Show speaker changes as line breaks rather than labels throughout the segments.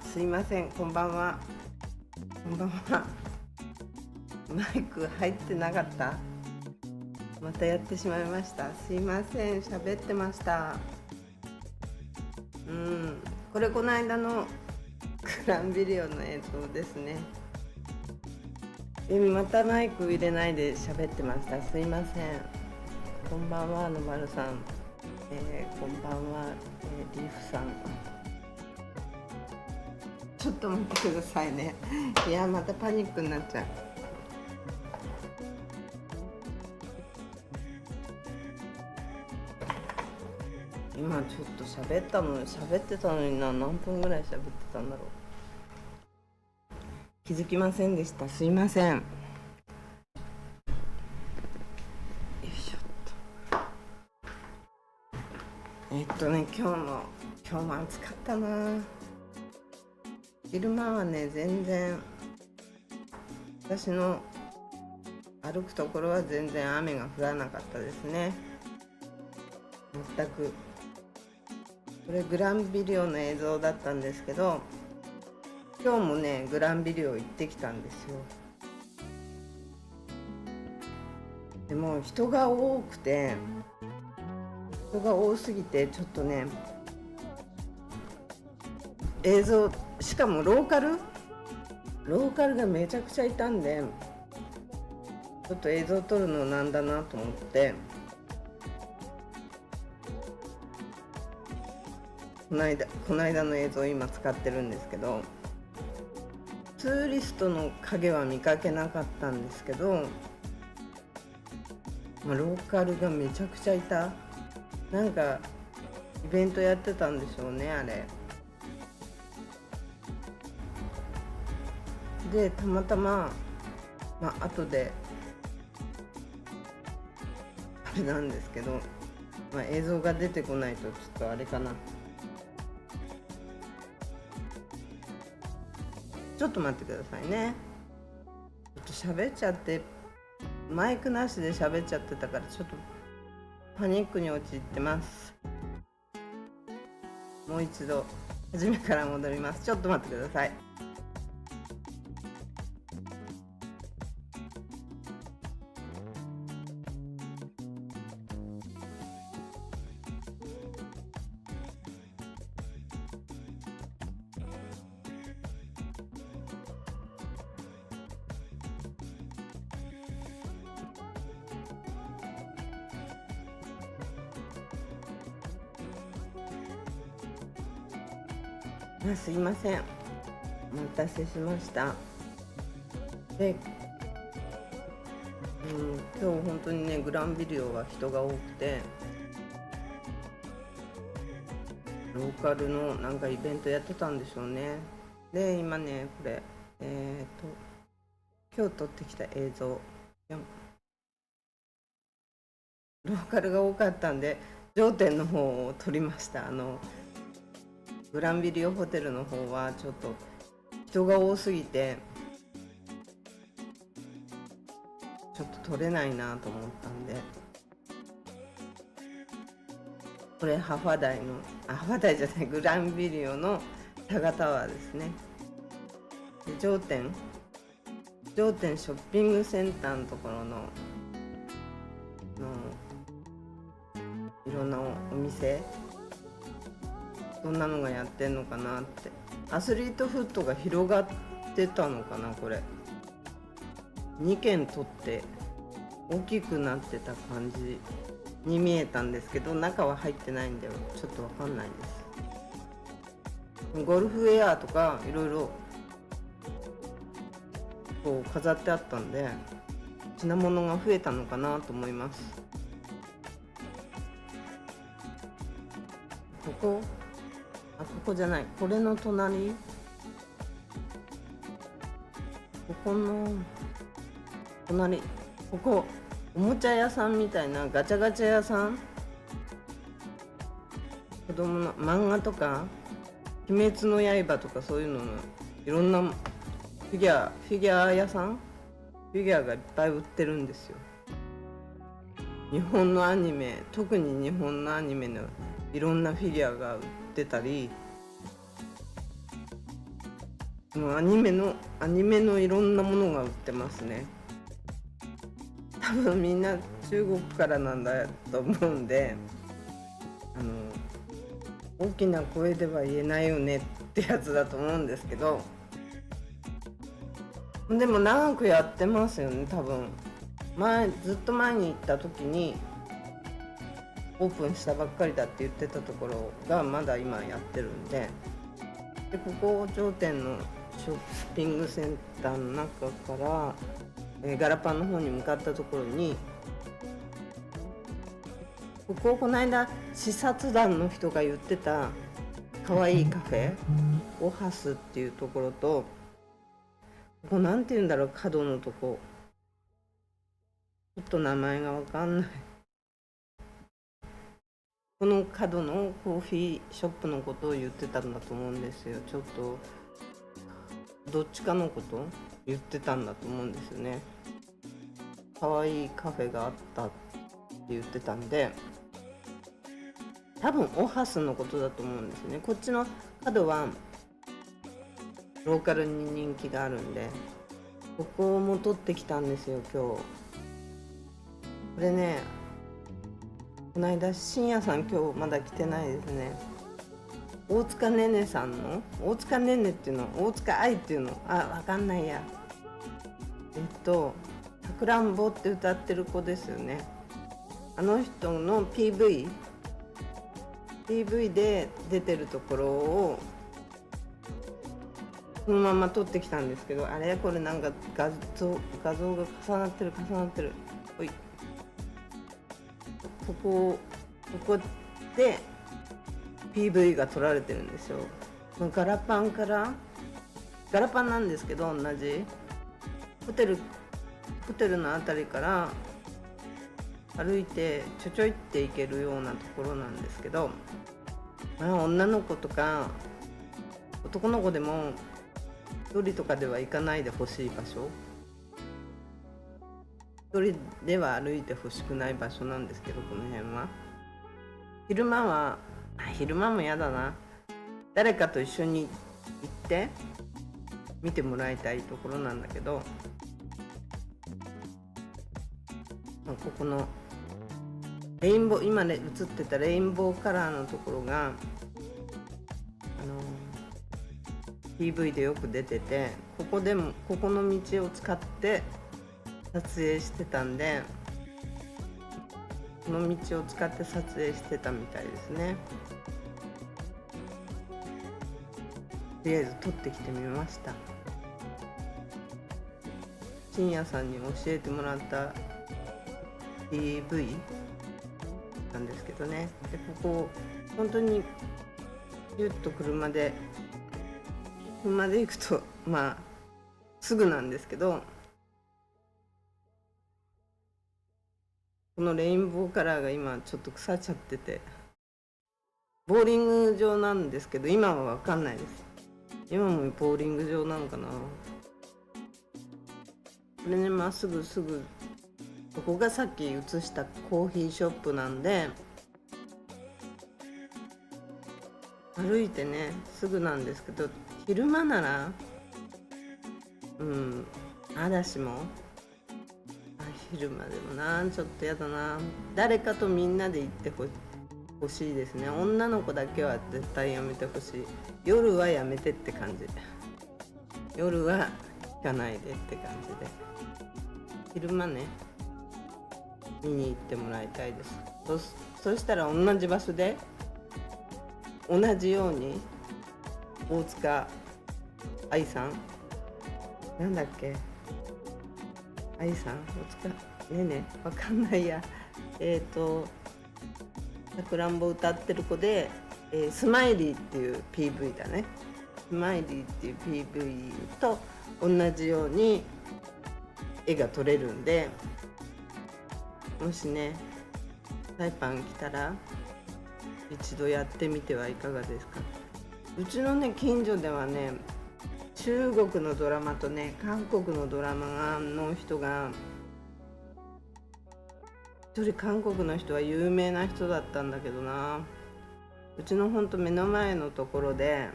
すいません、こんばんは。こんばんは。マイク入ってなかった。またやってしまいました。すいません、喋ってました。これこの間のグランビリオの映像ですね。またマイク入れないで喋ってました。すいません。こんばんは、のまるさん。こんばんは、リーフさん。ちょっと待ってくださいね。いや、またパニックになっちゃう。今ちょっと喋ってたのに何分ぐらい喋ってたんだろう。気づきませんでした。すいません。よいしょっと。今日も暑かったな。昼間はね、全然私の歩くところは全然雨が降らなかったですね。全く。これグランビリオの映像だったんですけど、今日もねグランビリオ行ってきたんですよ。でも人が多すぎてちょっとね、映像しかもローカルがめちゃくちゃいたんで、ちょっと映像撮るのなんだなと思って、この間の映像を今使ってるんですけど、ツーリストの影は見かけなかったんですけど、ローカルがめちゃくちゃいた。なんかイベントやってたんでしょうね、あれで。たまたま後であれなんですけど、映像が出てこないとちょっとあれかな。ちょっと待ってくださいね。ちょっと喋っちゃって、マイクなしで喋っちゃってたから、ちょっとパニックに陥ってます。もう一度初めから戻ります。ちょっと待ってください。すいません、お待たせしました。で、今日本当にねグランビリオは人が多くて、ローカルのなんかイベントやってたんでしょうね。で今ねこれ今日撮ってきた映像、ローカルが多かったんで頂点の方を撮りました。グランビリオホテルの方はちょっと人が多すぎてちょっと撮れないなと思ったんで、これハファダイじゃない、グランビリオのタガタワーですね。で頂点ショッピングセンターのところのいろんなお店、どんなのがやってんのかなって。アスリートフットが広がってたのかな。これ2軒取って大きくなってた感じに見えたんですけど、中は入ってないんでちょっとわかんないです。ゴルフウェアとかいろいろこう飾ってあったんで、品物が増えたのかなと思います。ここじゃない、これの隣、ここの隣、ここおもちゃ屋さんみたいなガチャガチャ屋さん、子供の漫画とか鬼滅の刃とかそういうののいろんなフィギュア屋さん、フィギュアがいっぱい売ってるんですよ。日本のアニメ、特に日本のアニメのいろんなフィギュアが売ってたり、もうアニメのいろんなものが売ってますね。多分みんな中国からなんだと思うんで、大きな声では言えないよねってやつだと思うんですけど、でも長くやってますよね。多分ずっと前に行った時にオープンしたばっかりだって言ってたところがまだ今やってるんで、ここ頂点のショッピングセンターの中から、ガラパンの方に向かったところに、この間視察団の人が言ってた可愛いカフェ、オハスっていうところと、ここなんて言うんだろう、角のとこ、ちょっと名前がわかんない。この角のコーヒーショップのことを言ってたんだと思うんですよ。ちょっとどっちかのこと言ってたんだと思うんですよね。可愛いカフェがあったって言ってたんで、多分オハスのことだと思うんですね。こっちの角はローカルに人気があるんで、ここも取ってきたんですよ今日。これね、この間深夜さん今日まだ来てないですね。大塚ねねさんの、大塚ねねっていうの、大塚愛っていうの、わかんないや。さくらんぼって歌ってる子ですよね。あの人の PV で出てるところをそのまま撮ってきたんですけど、あれこれなんか画像が重なってる。おい、ここで PV が撮られてるんですよ。ガラパンなんですけど、同じホテルのあたりから歩いてちょいって行けるようなところなんですけど、女の子とか男の子でも一人とかでは行かないでほしい場所、一人では歩いてほしくない場所なんですけど、この辺は昼間もやだな。誰かと一緒に行って見てもらいたいところなんだけど、ここのレインボー、今ね映ってたレインボーカラーのところがPV でよく出てて、ここの道を使って撮影してたんで、この道を使って撮影してたみたいですね。とりあえず撮ってきてみました。深夜さんに教えてもらった PV なんですけどね。でここ本当にギュッと車で行くとすぐなんですけど、このレインボーカラーが今ちょっと腐っちゃってて、ボーリング場なんですけど、今は分かんないです。今もボーリング場なのかな。これね、すぐここがさっき映したコーヒーショップなんで、歩いてねすぐなんですけど、昼間なら嵐も昼間でもちょっとやだな。誰かとみんなで行ってほしいですね。女の子だけは絶対やめてほしい。夜はやめてって感じ。夜は行かないでって感じで、昼間ね見に行ってもらいたいです。そしたら同じ場所で同じように大塚愛さん、なんだっけ、愛さん、大塚ねね、わかんないや。さくらんぼ歌ってる子で、スマイリーっていう PV だね。スマイリーっていう PV と同じように絵が撮れるんで、もしねサイパン来たら一度やってみてはいかがですか。うちのね近所ではね、中国のドラマとね韓国のドラマの人が、一人韓国の人は有名な人だったんだけどな、うちのほんと目の前のところで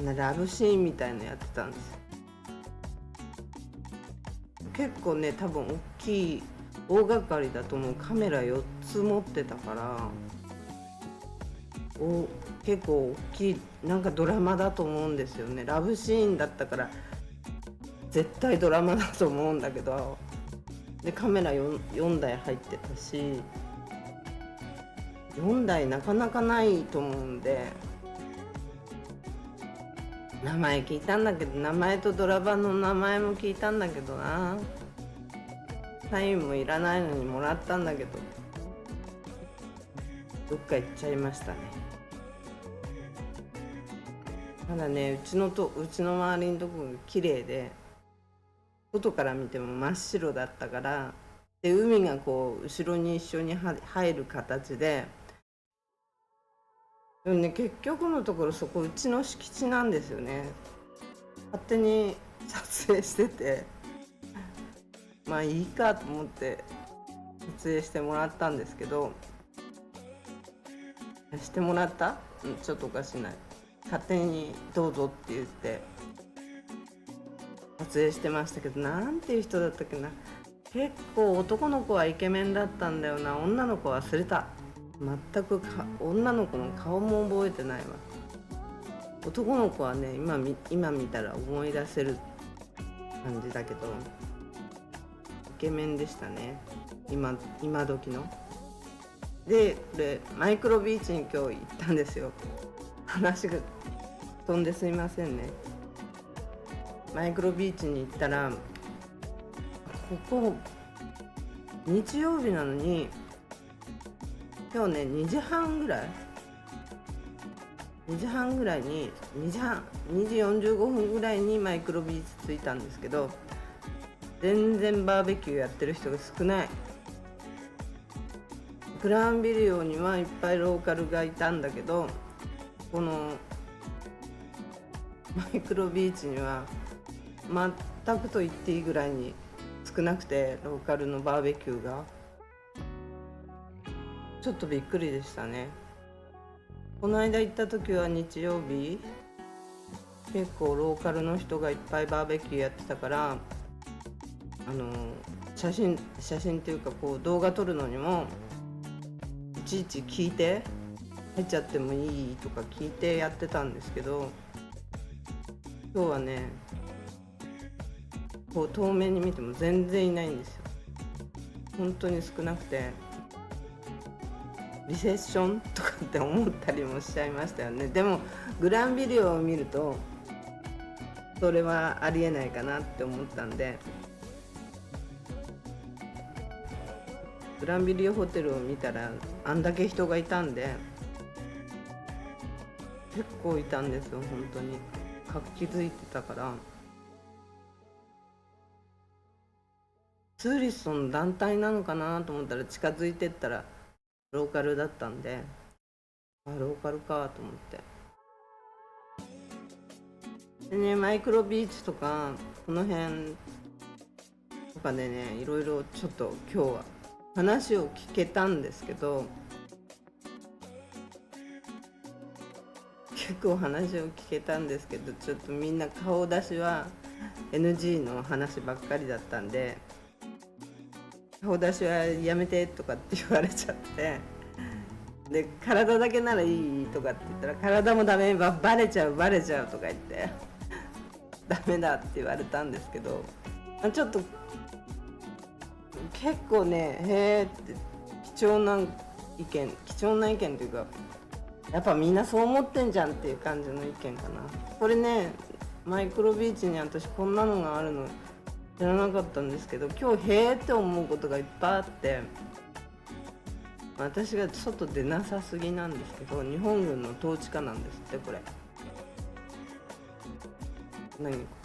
ラブシーンみたいのやってたんですよ。結構ね多分大きい大掛かりだと思う。カメラ4つ持ってたから結構大きいなんかドラマだと思うんですよね。ラブシーンだったから絶対ドラマだと思うんだけど、でカメラ 4台入ってたし、4台なかなかないと思うんで、名前聞いたんだけど、名前とドラマの名前も聞いたんだけどな、サインもいらないのにもらったんだけどどっか行っちゃいましたね。ただね、うちの周りのとこが綺麗で、外から見ても真っ白だったから、で海がこう後ろに一緒に入る形で、でもね結局のところそこうちの敷地なんですよね。勝手に撮影してて、まあいいかと思って撮影してもらったんですけど、してもらった？ちょっとおかしいない。勝手にどうぞって言って撮影してましたけど、なんていう人だったっけな。結構男の子はイケメンだったんだよな。女の子忘れた。全く女の子の顔も覚えてないわ。男の子はね今見たら思い出せる感じだけど、イケメンでしたね。今時の。でこれマイクロビーチに今日行ったんですよ。話が飛んですいませんね。マイクロビーチに行ったら、ここ日曜日なのに今日ね2時45分ぐらいにマイクロビーチ着いたんですけど、全然バーベキューやってる人が少ない。グランビリオにはいっぱいローカルがいたんだけど、このマイクロビーチには全くと言っていいぐらいに少なくて、ローカルのバーベキューがちょっとびっくりでしたね。この間行った時は日曜日、結構ローカルの人がいっぱいバーベキューやってたから、写真っていうかこう動画撮るのにもいちいち聞いて入っちゃってもいいとか聞いてやってたんですけど、今日はねこう遠目に見ても全然いないんですよ。本当に少なくて、リセッションとかって思ったりもしちゃいましたよね。でもグランビリオを見るとそれはありえないかなって思ったんで、グランビリオホテルを見たらあんだけ人がいたんで、結構いたんですよ。本当に活気づいてたから。ツーリストの団体なのかなと思ったら、近づいてったらローカルだったんで、ローカルかと思って。でね、マイクロビーチとかこの辺とかでね、いろいろちょっと今日は話を聞けたんですけど、結構話を聞けたんですけど、ちょっとみんな顔出しは NG の話ばっかりだったんで、顔出しはやめてとかって言われちゃって、で体だけならいいとかって言ったら、体もダメ、バレちゃうとか言ってダメだって言われたんですけど、ちょっと結構ね、へーって貴重な意見というか、やっぱみんなそう思ってんじゃんっていう感じの意見かな。これね、マイクロビーチに私こんなのがあるの知らなかったんですけど、今日へーって思うことがいっぱいあって、私が外出なさすぎなんですけど、日本軍の統治下なんですって。これ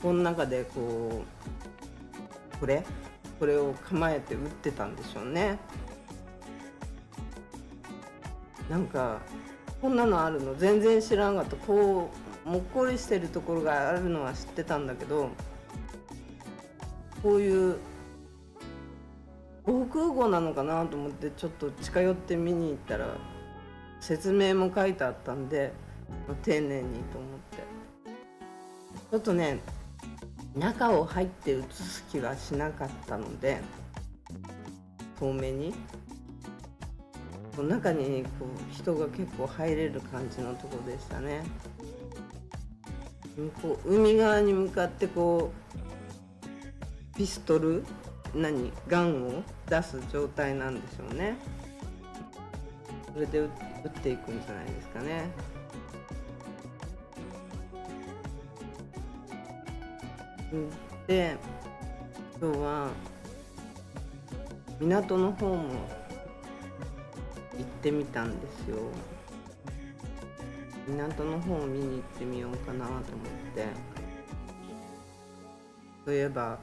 この中でこれを構えて撃ってたんでしょうね。なんかこんなのあるの全然知らなかった。こうもっこりしてるところがあるのは知ってたんだけど、こういう防空壕なのかなと思ってちょっと近寄って見に行ったら説明も書いてあったんで、丁寧にと思ってちょっとね中を入って映す気はしなかったので、遠目にこう中にこう人が結構入れる感じのところでしたね。こう海側に向かってこうピストルガンを出す状態なんでしょうね。それで撃っていくんじゃないですかね。で今日は港の方も行ってみたんですよ。港の方を見に行ってみようかなと思って。そういえば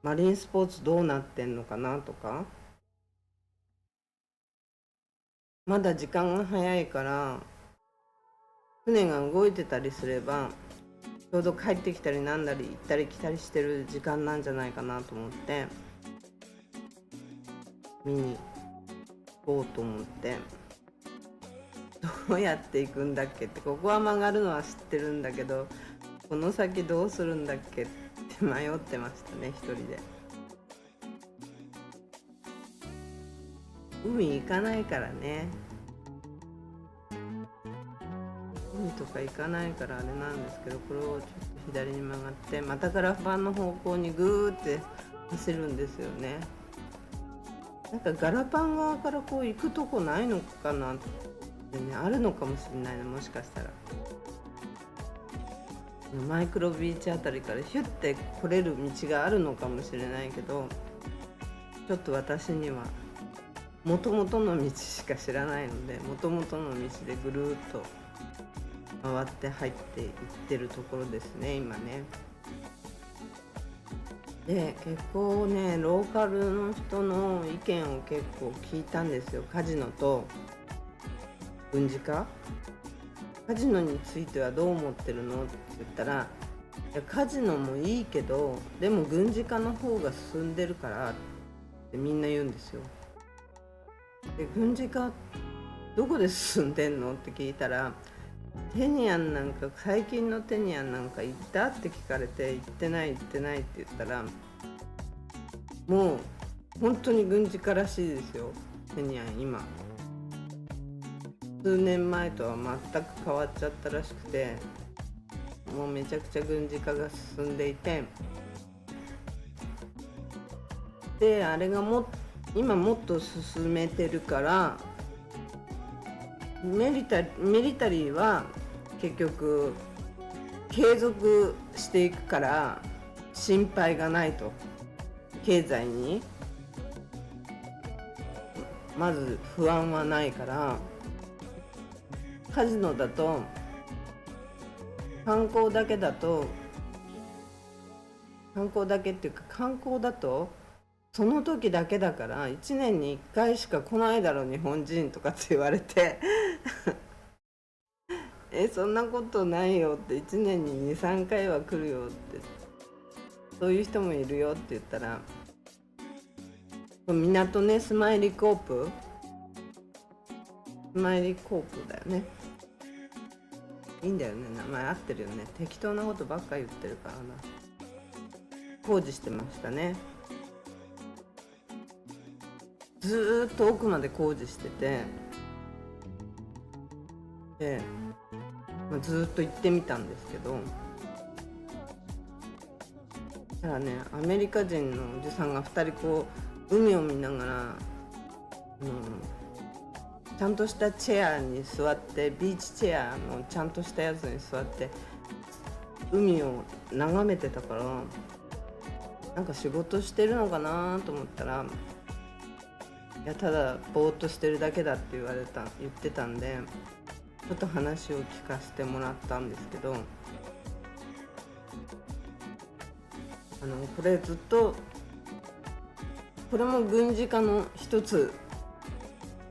マリンスポーツどうなってんのかなとか、まだ時間が早いから船が動いてたりすればちょうど帰ってきたりなんだり行ったり来たりしてる時間なんじゃないかなと思って見に行こうと思って、どうやって行くんだっけって、ここは曲がるのは知ってるんだけどこの先どうするんだっけって迷ってましたね、一人で。海行かないからね、海とか行かないからあれなんですけど、これをちょっと左に曲がってまたガラパンの方向にグーって走るんですよね。なんかガラパン側からこう行くとこないのかなってね、あるのかもしれないね、もしかしたら。マイクロビーチあたりからヒュッて来れる道があるのかもしれないけど、ちょっと私には元々の道しか知らないので、元々の道でぐるーっと回って入っていってるところですね、今ね。で結構ねローカルの人の意見を結構聞いたんですよ。カジノと軍事化、カジノについてはどう思ってるのって言ったら、いやカジノもいいけどでも軍事化の方が進んでるからってみんな言うんですよ。で軍事化どこで進んでんのって聞いたら、テニアンなんか最近のテニアンなんか行ったって聞かれて、行ってない行ってないって言ったら、もう本当に軍事化らしいですよ、テニアン今。数年前とは全く変わっちゃったらしくて、もうめちゃくちゃ軍事化が進んでいて、であれが今もっと進めてるから、ミリタリーは結局継続していくから心配がないと。経済にまず不安はないから、カジノだと観光だけっていうか、観光だとその時だけだから1年に1回しか来ないだろ日本人とかって言われてそんなことないよって、1年に 2,3 回は来るよって、そういう人もいるよって言ったら、港ね、スマイリーコープだよね。いいんだよね、名前合ってるよね。適当なことばっか言ってるからな。工事してましたね。ずーっと奥まで工事してて、で、ずーっと行ってみたんですけど、ただね、アメリカ人のおじさんが2人こう海を見ながら、ちゃんとしたチェアに座って、ビーチチェアのちゃんとしたやつに座って海を眺めてたから、なんか仕事してるのかなと思ったら、いやただぼーっとしてるだけだって言ってたんで、ちょっと話を聞かせてもらったんですけど、これずっとこれも軍事化の一つ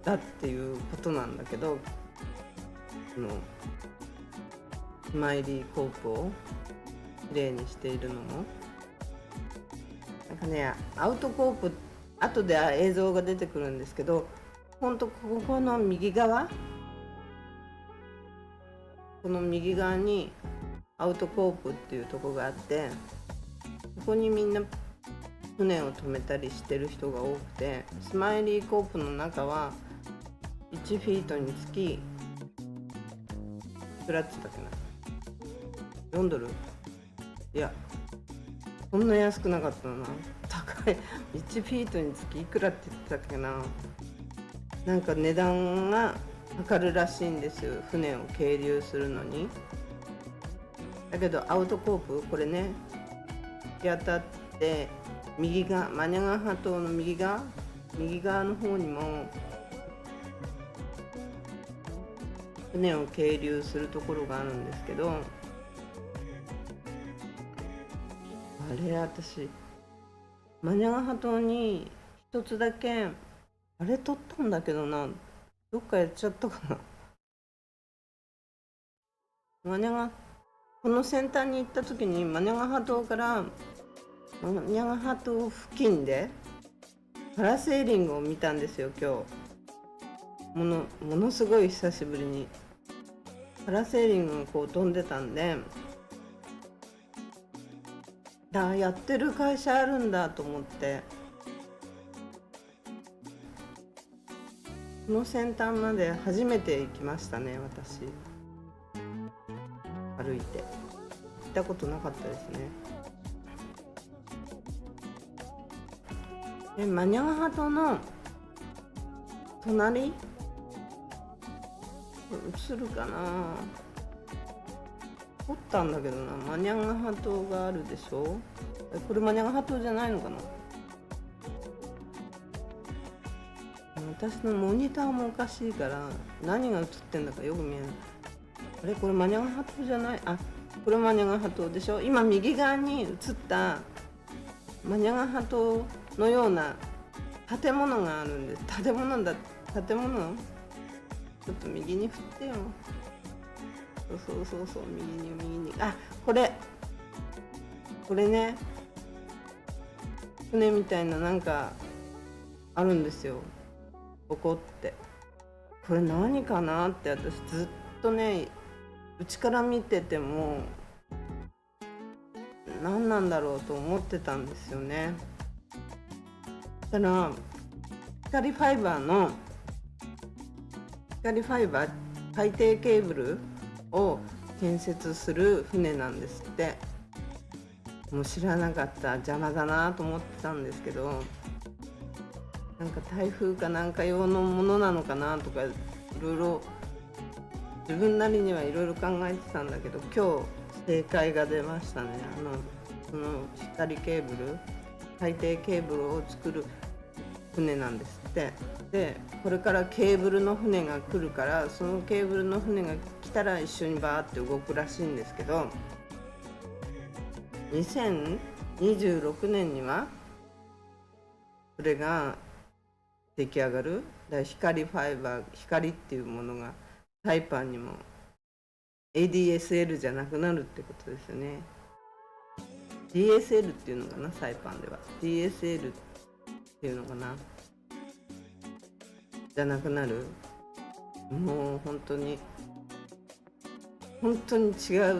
だっていうことなんだけど、スマイリーコープをきれいにしているのもなんかね、アウトコープ後で映像が出てくるんですけど、ほんとここの右側、この右側にアウトコープっていうとこがあって、そこにみんな船を止めたりしてる人が多くて、スマイリーコープの中は1フィートにつきいくらって言ったっけな、4ドル、いやそんな安くなかったな、高い、1フィートにつきいくらって言ってたっけな、なんか値段がかかるらしいんですよ、船を係留するのに。だけどアウトコープ、これね、突き当たって右側、マニャガハ島の右側の方にも船を係留するところがあるんですけど、あれ、私マニャガハ島に一つだけあれ取ったんだけどな、どっかやっちゃったかな。マニャガこの先端に行った時にマニャガハ島からマニャガハ島付近でパラセーリングを見たんですよ、今日。ものすごい久しぶりにパラセーリングがこう飛んでたんで、やってる会社あるんだと思って、この先端まで初めて行きましたね、私。歩いて行ったことなかったですね。マニャガハ島の隣映るかな、撮ったんだけどな、マニャガハ島があるでしょ。これマニャガハ島じゃないのかな。私のモニターもおかしいから何が映ってんだかよく見えない。あれ、これマニャガハ島じゃない、あ、これマニャガハ島でしょ。今右側に映ったマニャガハ島のような建物があるんです。建物ちょっと右に振ってよ。そう、右に、あ、これね、船みたいななんかあるんですよ、ここって。これ何かなって私ずっとね、うちから見てても何なんだろうと思ってたんですよね。ただ光ファイバー海底ケーブルを建設する船なんですって。もう知らなかった、邪魔だなと思ってたんですけど、なんか台風かなんか用のものなのかなとかいろいろ自分なりにはいろいろ考えてたんだけど、今日正解が出ましたね。その光ケーブル、海底ケーブルを作る船なんですって。でこれからケーブルの船が来るから、そのケーブルの船が来たら一緒にバーって動くらしいんですけど、2026年にはそれが出来上がる。だから光ファイバー、光っていうものがサイパンにも ADSL じゃなくなるってことですよね。 DSL っていうのかな、サイパンでは DSL っていうのかな、じゃなくなる。もう本当に違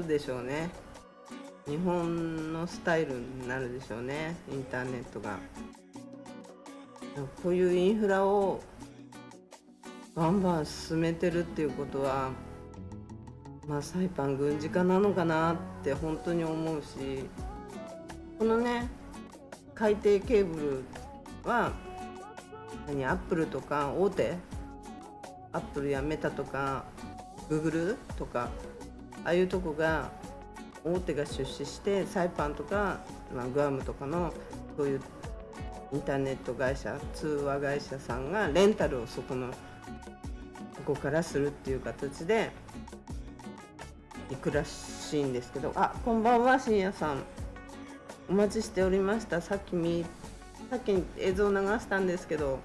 うでしょうね。日本のスタイルになるでしょうね、インターネットが。こういうインフラをバンバン進めてるっていうことは、サイパン軍事化なのかなって本当に思うし、このね海底ケーブルはアップルとか大手、アップルやメタとかグーグルとか、ああいうとこが大手が出資して、サイパンとか、グアムとかのそういうインターネット会社、通話会社さんがレンタルをそこからするっていう形で行くらしいんですけど、こんばんは、深夜さん、お待ちしておりました。さっき映像流したんですけど、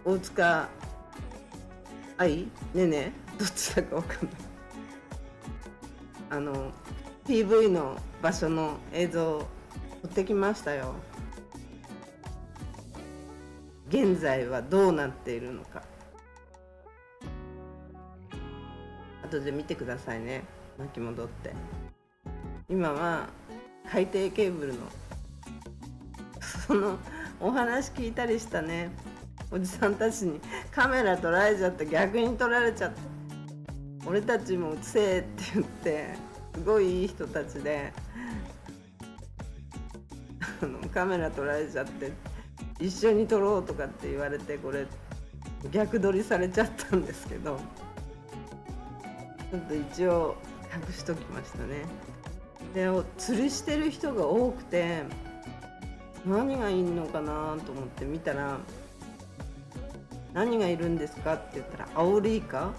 大塚愛ねどっちだか分かんない。PV の場所の映像撮ってきましたよ。現在はどうなっているのか、後で見てくださいね。巻き戻って、今は海底ケーブルのそのお話聞いたりしたね、おじさんたちにカメラ撮られちゃって、逆に撮られちゃって、俺たちも映せって言って、すごいいい人たちでカメラ撮られちゃって、一緒に撮ろうとかって言われて、これ逆撮りされちゃったんですけど、ちょっと一応隠しときましたね。で、釣りしてる人が多くて、何がいんのかなと思って見たら、何がいるんですかって言ったら、アオリイカ、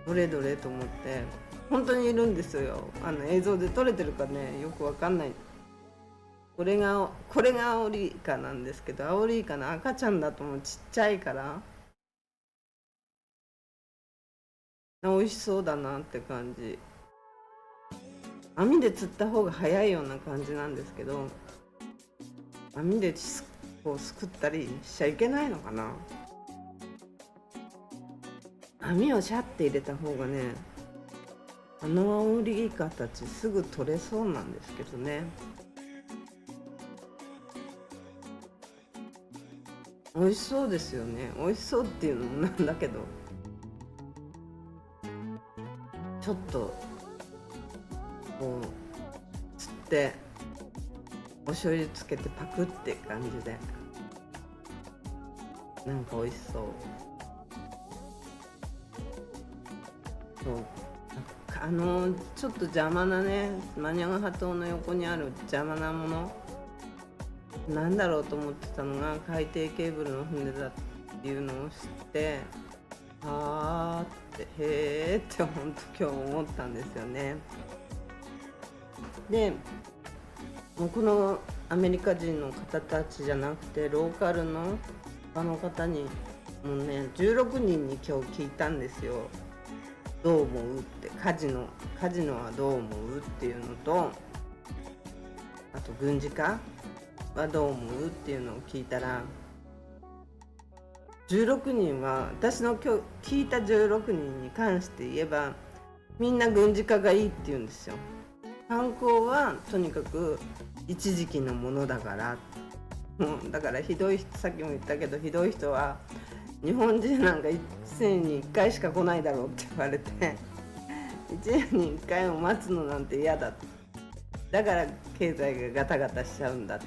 どれどれと思って、本当にいるんですよ。映像で撮れてるかね、よくわかんない。これがアオリイカなんですけど、アオリイカの赤ちゃんだともちっちゃいから美味しそうだなって感じ。網で釣った方が早いような感じなんですけど、網でこうすくったりしちゃいけないのかな。網をシャッて入れた方がね、アオリイカたちすぐ取れそうなんですけどね。美味しそうですよね。美味しそうっていうのもなんだけど、ちょっとこう釣ってお醤油つけてパクって感じで、なんか美味しそう。そうちょっと邪魔なね、マニャガハ島の横にある邪魔なものなんだろうと思ってたのが海底ケーブルの船だっていうのを知って、あーって、へーって本当今日思ったんですよね。でもうこのアメリカ人の方たちじゃなくて、ローカルの他の方にもうね、16人に今日聞いたんですよ。どう思うって、カジノはどう思うっていうのと、あと軍事化はどう思うっていうのを聞いたら、16人は私の今日聞いた16人に関して言えば、みんな軍事化がいいって言うんですよ。観光はとにかく一時期のものだから、だからひどい人、さっきも言ったけど、ひどい人は日本人なんか1年に1回しか来ないだろうって言われて、1年に1回を待つのなんて嫌だ、だから経済がガタガタしちゃうんだ、だ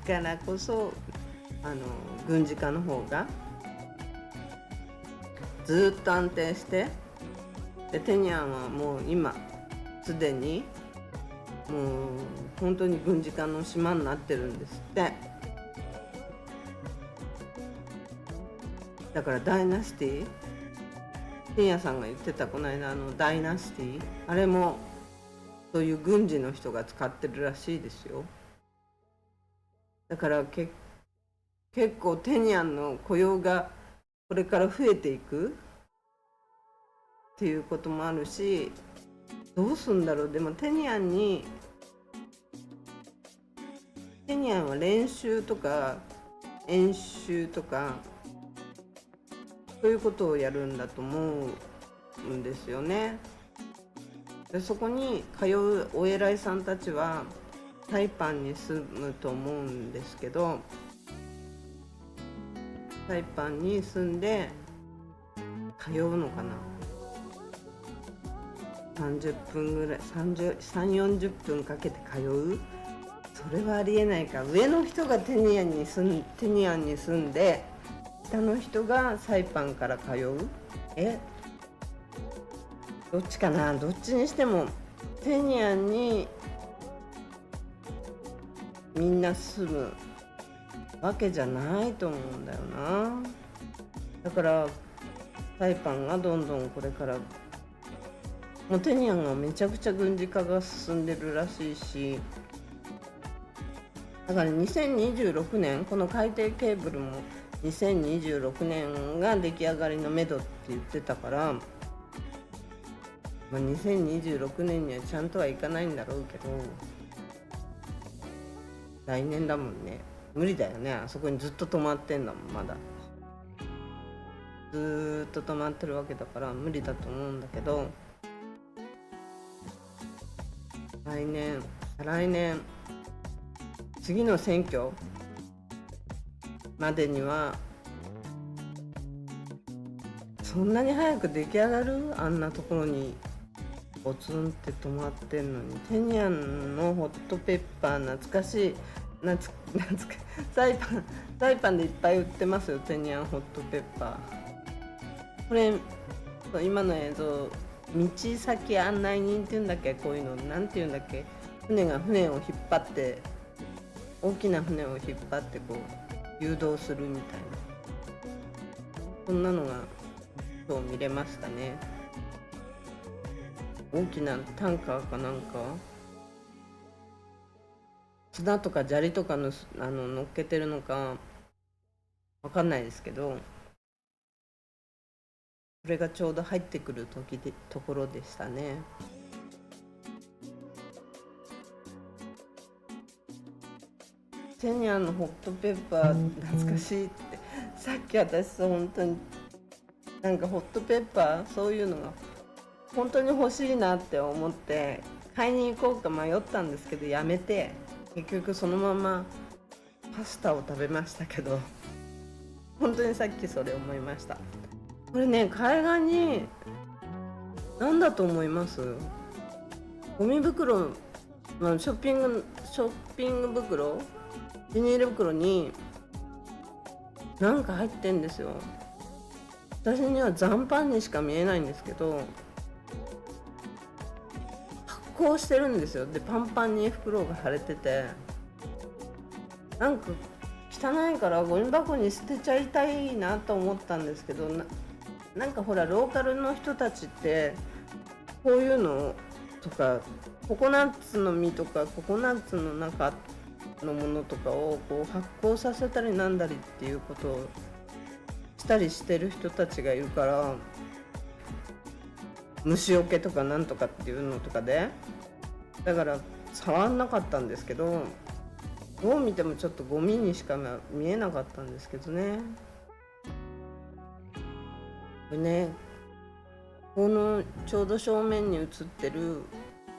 からこそ軍事化の方がずっと安定して、でテニアンはもう今すでにもう本当に軍事化の島になってるんですって。だからダイナスティ、テニアさんが言ってたこの間ダイナスティ、あれもそういう軍事の人が使ってるらしいですよ。だから結構テニアンの雇用がこれから増えていくっていうこともあるし、どうすんだろう。でもテニアンは練習とか演習とかそういうことをやるんだと思うんですよね。でそこに通うお偉いさんたちはサイパンに住むと思うんですけど、サイパンに住んで通うのかな、30分ぐらい、30-40分かけて通う、それはありえないか。上の人がテニアンに住んで、下の人がサイパンから通う、どっちかな。どっちにしてもテニアンにみんな住むわけじゃないと思うんだよな。だからサイパンがどんどんこれからもうテニアンがめちゃくちゃ軍事化が進んでるらしいし、だから2026年この海底ケーブルも2026年が出来上がりのめどって言ってたから、2026年にはちゃんとはいかないんだろうけど、来年だもんね。無理だよね、あそこにずっと止まってんだもんまだ。ずーっと止まってるわけだから無理だと思うんだけど、来年再来年次の選挙までにはそんなに早く出来上がる？あんなところにポツンって止まってんのに。テニアンのホットペッパー懐かしい。サイパンでいっぱい売ってますよ、テニアンホットペッパー。これ今の映像、道先案内人っていうんだっけ、こういうのなんていうんだっけ、船を引っ張って、大きな船を引っ張ってこう誘導するみたいな、そんなのが今日見れましたね。大きなタンカーかなんか砂とか砂利とかの乗っけてるのかわかんないですけど、それがちょうど入ってくるところでしたね。テニアンのホットペッパー懐かしいって、さっき私本当になんかホットペッパーそういうのが本当に欲しいなって思って買いに行こうか迷ったんですけど、やめて結局そのままパスタを食べましたけど、本当にさっきそれ思いました。これね、海岸に何だと思います？ゴミ袋、ショッピング袋、ビニール袋になんか入ってんですよ。私には残飯にしか見えないんですけど、発酵してるんですよ。でパンパンに袋が腫れてて、なんか汚いからゴミ箱に捨てちゃいたいなと思ったんですけど、なんかほらローカルの人たちってこういうのとか、ココナッツの実とかココナッツの中のものとかをこう発酵させたりなんだりっていうことをしたりしてる人たちがいるから、虫除けとかなんとかっていうのとかで、だから触んなかったんですけど、どう見てもちょっとゴミにしか見えなかったんですけどね。これね、このちょうど正面に映ってる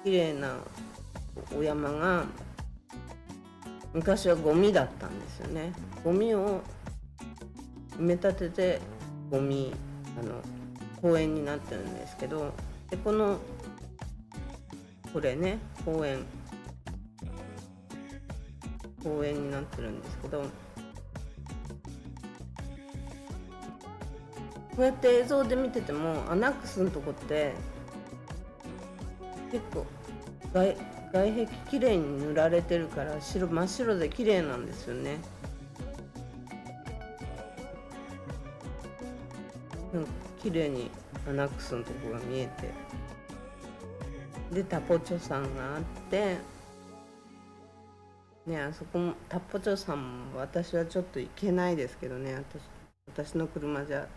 綺麗なお山が昔はゴミだったんですよね。ゴミを埋め立てて公園になってるんですけど、でこれね公園になってるんですけど、こうやって映像で見ててもアナックスのとこって結構外壁きれいに塗られてるから真っ白で綺麗なんですよね。なんか綺麗にアナックスのとこが見えて、でタポチョ山があってね、あそこもタポチョ山も私はちょっと行けないですけどね、私の車じゃ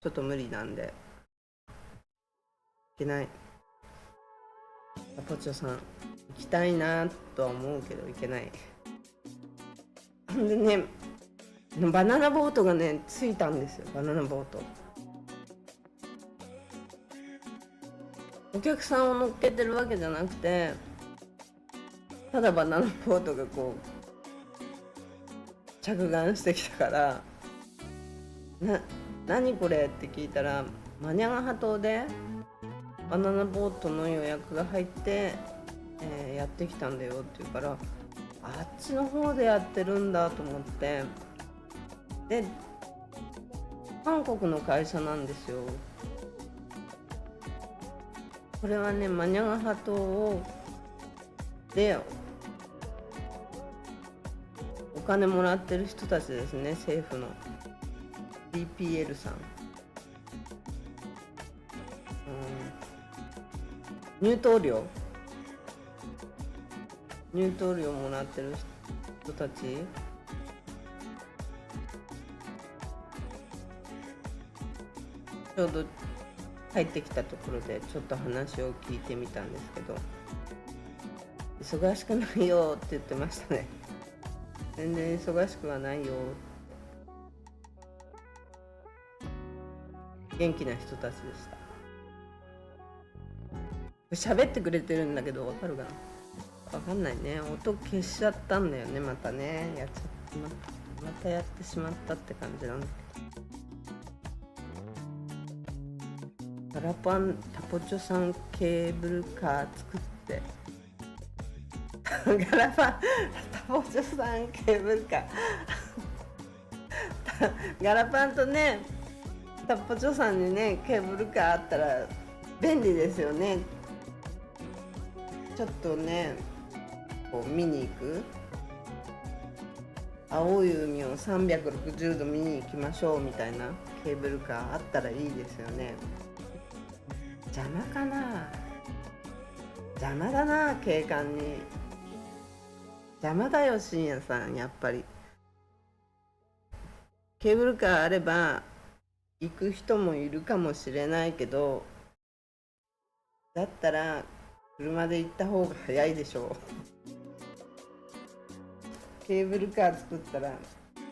ちょっと無理なんで行けない。タポチョ山行きたいなとは思うけど行けない。でね、バナナボートがね着いたんですよ。バナナボート、お客さんを乗っけてるわけじゃなくて、ただバナナボートがこう着岸してきたから、何これって聞いたら、マニャガハ島でバナナボートの予約が入って、やってきたんだよって言うから、あっちの方でやってるんだと思って、で韓国の会社なんですよ。これはね、マニャガハ島でお金もらってる人たちですね、政府の BPL さん、入島料もらってる人たち、ちょうど入ってきたところでちょっと話を聞いてみたんですけど、忙しくないよって言ってましたね。全然忙しくはないよ。元気な人たちでした。喋ってくれてるんだけどわかるかな、わかんないね。音消しちゃったんだよね。またねやっちゃったまたやってしまったって感じなんだけど、ガラパンタポチョさんケーブルカー作ってガラパンタポチョさんケーブルカーガラパンとねタポチョさんにねケーブルカーあったら便利ですよね。ちょっとねこう見に行く、青い海を360度見に行きましょうみたいなケーブルカーあったらいいですよね。邪魔かな、邪魔だな、景観に邪魔だよ深夜さん。やっぱりケーブルカーあれば行く人もいるかもしれないけど、だったら車で行った方が早いでしょうケーブルカー作ったら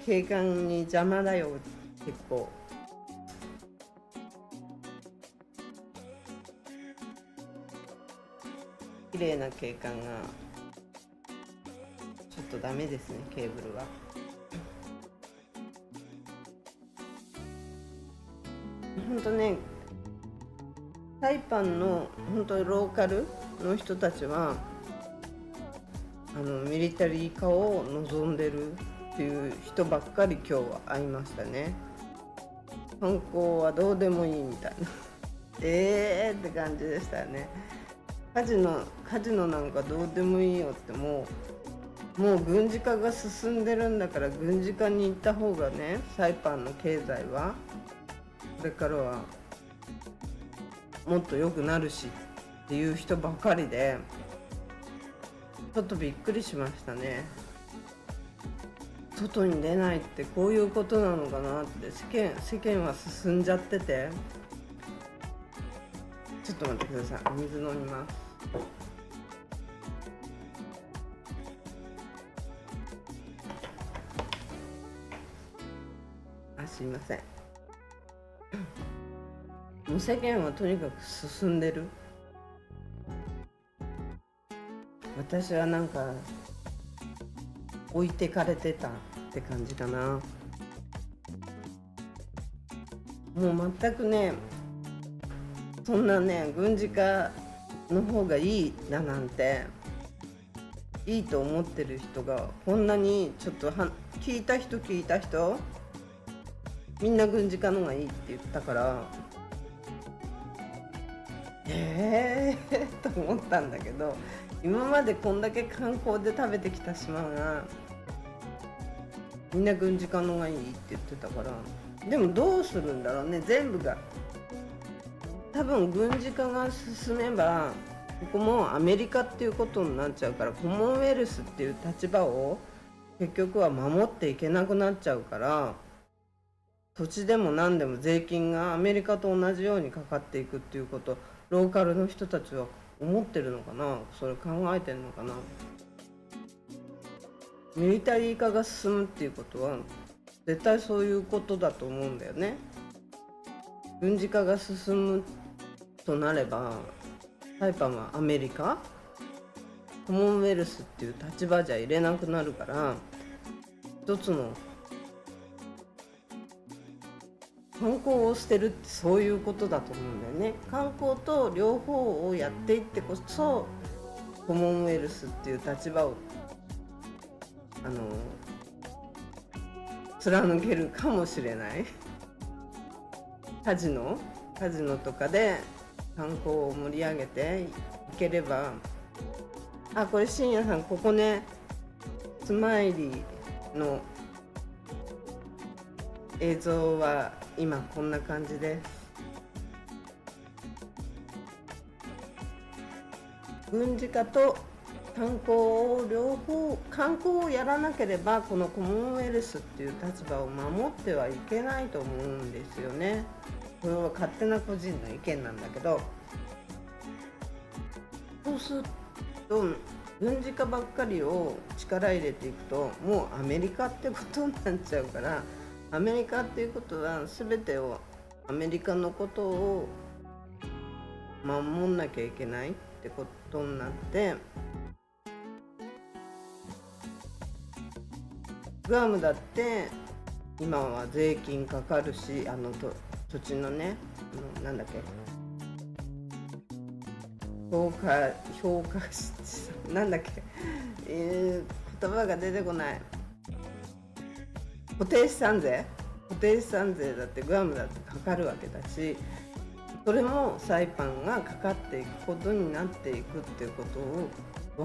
景観に邪魔だよ結構。綺麗な景観がちょっとダメですね、ケーブルは。本当ね、サイパンの本当にローカルの人たちはミリタリー化を望んでるっていう人ばっかり今日は会いましたね。観光はどうでもいいみたいなって感じでしたよね。カジノなんかどうでもいいよって、もう軍事化が進んでるんだから軍事化に行った方がね、サイパンの経済はこれからはもっと良くなるしっていう人ばかりで、ちょっとびっくりしましたね。外に出ないってこういうことなのかなって、世間は進んじゃってて。ちょっと待ってください、水飲みます。すいません。もう世間はとにかく進んでる。私はなんか置いてかれてたって感じかな。もう全くね、そんなね軍事化の方がいいだなんて、いいと思ってる人がこんなにちょっと聞いた人みんな軍事化の方がいいって言ったから、と思ったんだけど、今までこんだけ観光で食べてきた島がみんな軍事化の方がいいって言ってたから。でもどうするんだろうね、全部が。多分軍事化が進めばここもアメリカっていうことになっちゃうから、コモンウェルスっていう立場を結局は守っていけなくなっちゃうから、土地でも何でも税金がアメリカと同じようにかかっていくっていうこと、ローカルの人たちは思ってるのかな、それ考えてるのかな。ミリタリー化が進むっていうことは絶対そういうことだと思うんだよね。軍事化が進むとなればサイパンはアメリカ、コモンウェルスっていう立場じゃ入れなくなるから、一つの観光を捨てるってそういうことだと思うんだよね。観光と両方をやっていってこそコモンウェルスっていう立場を貫けるかもしれないカジノとかで観光を盛り上げていければ。これ深夜さん、ここねスマイリーの映像は今こんな感じです。軍事化と観光を両方、観光をやらなければこのコモンウェルスっていう立場を守ってはいけないと思うんですよね。これは勝手な個人の意見なんだけど、そうすると軍事化ばっかりを力入れていくともうアメリカってことになっちゃうから、アメリカっていうことは全てをアメリカのことを守んなきゃいけないってことになって、グアムだって今は税金かかるし、土地のね、なんだっけ、評価なんだっけ、言葉が出てこない。固定資産税だってグアムだってかかるわけだし、それもサイパンがかかっていくことになっていくっていうことを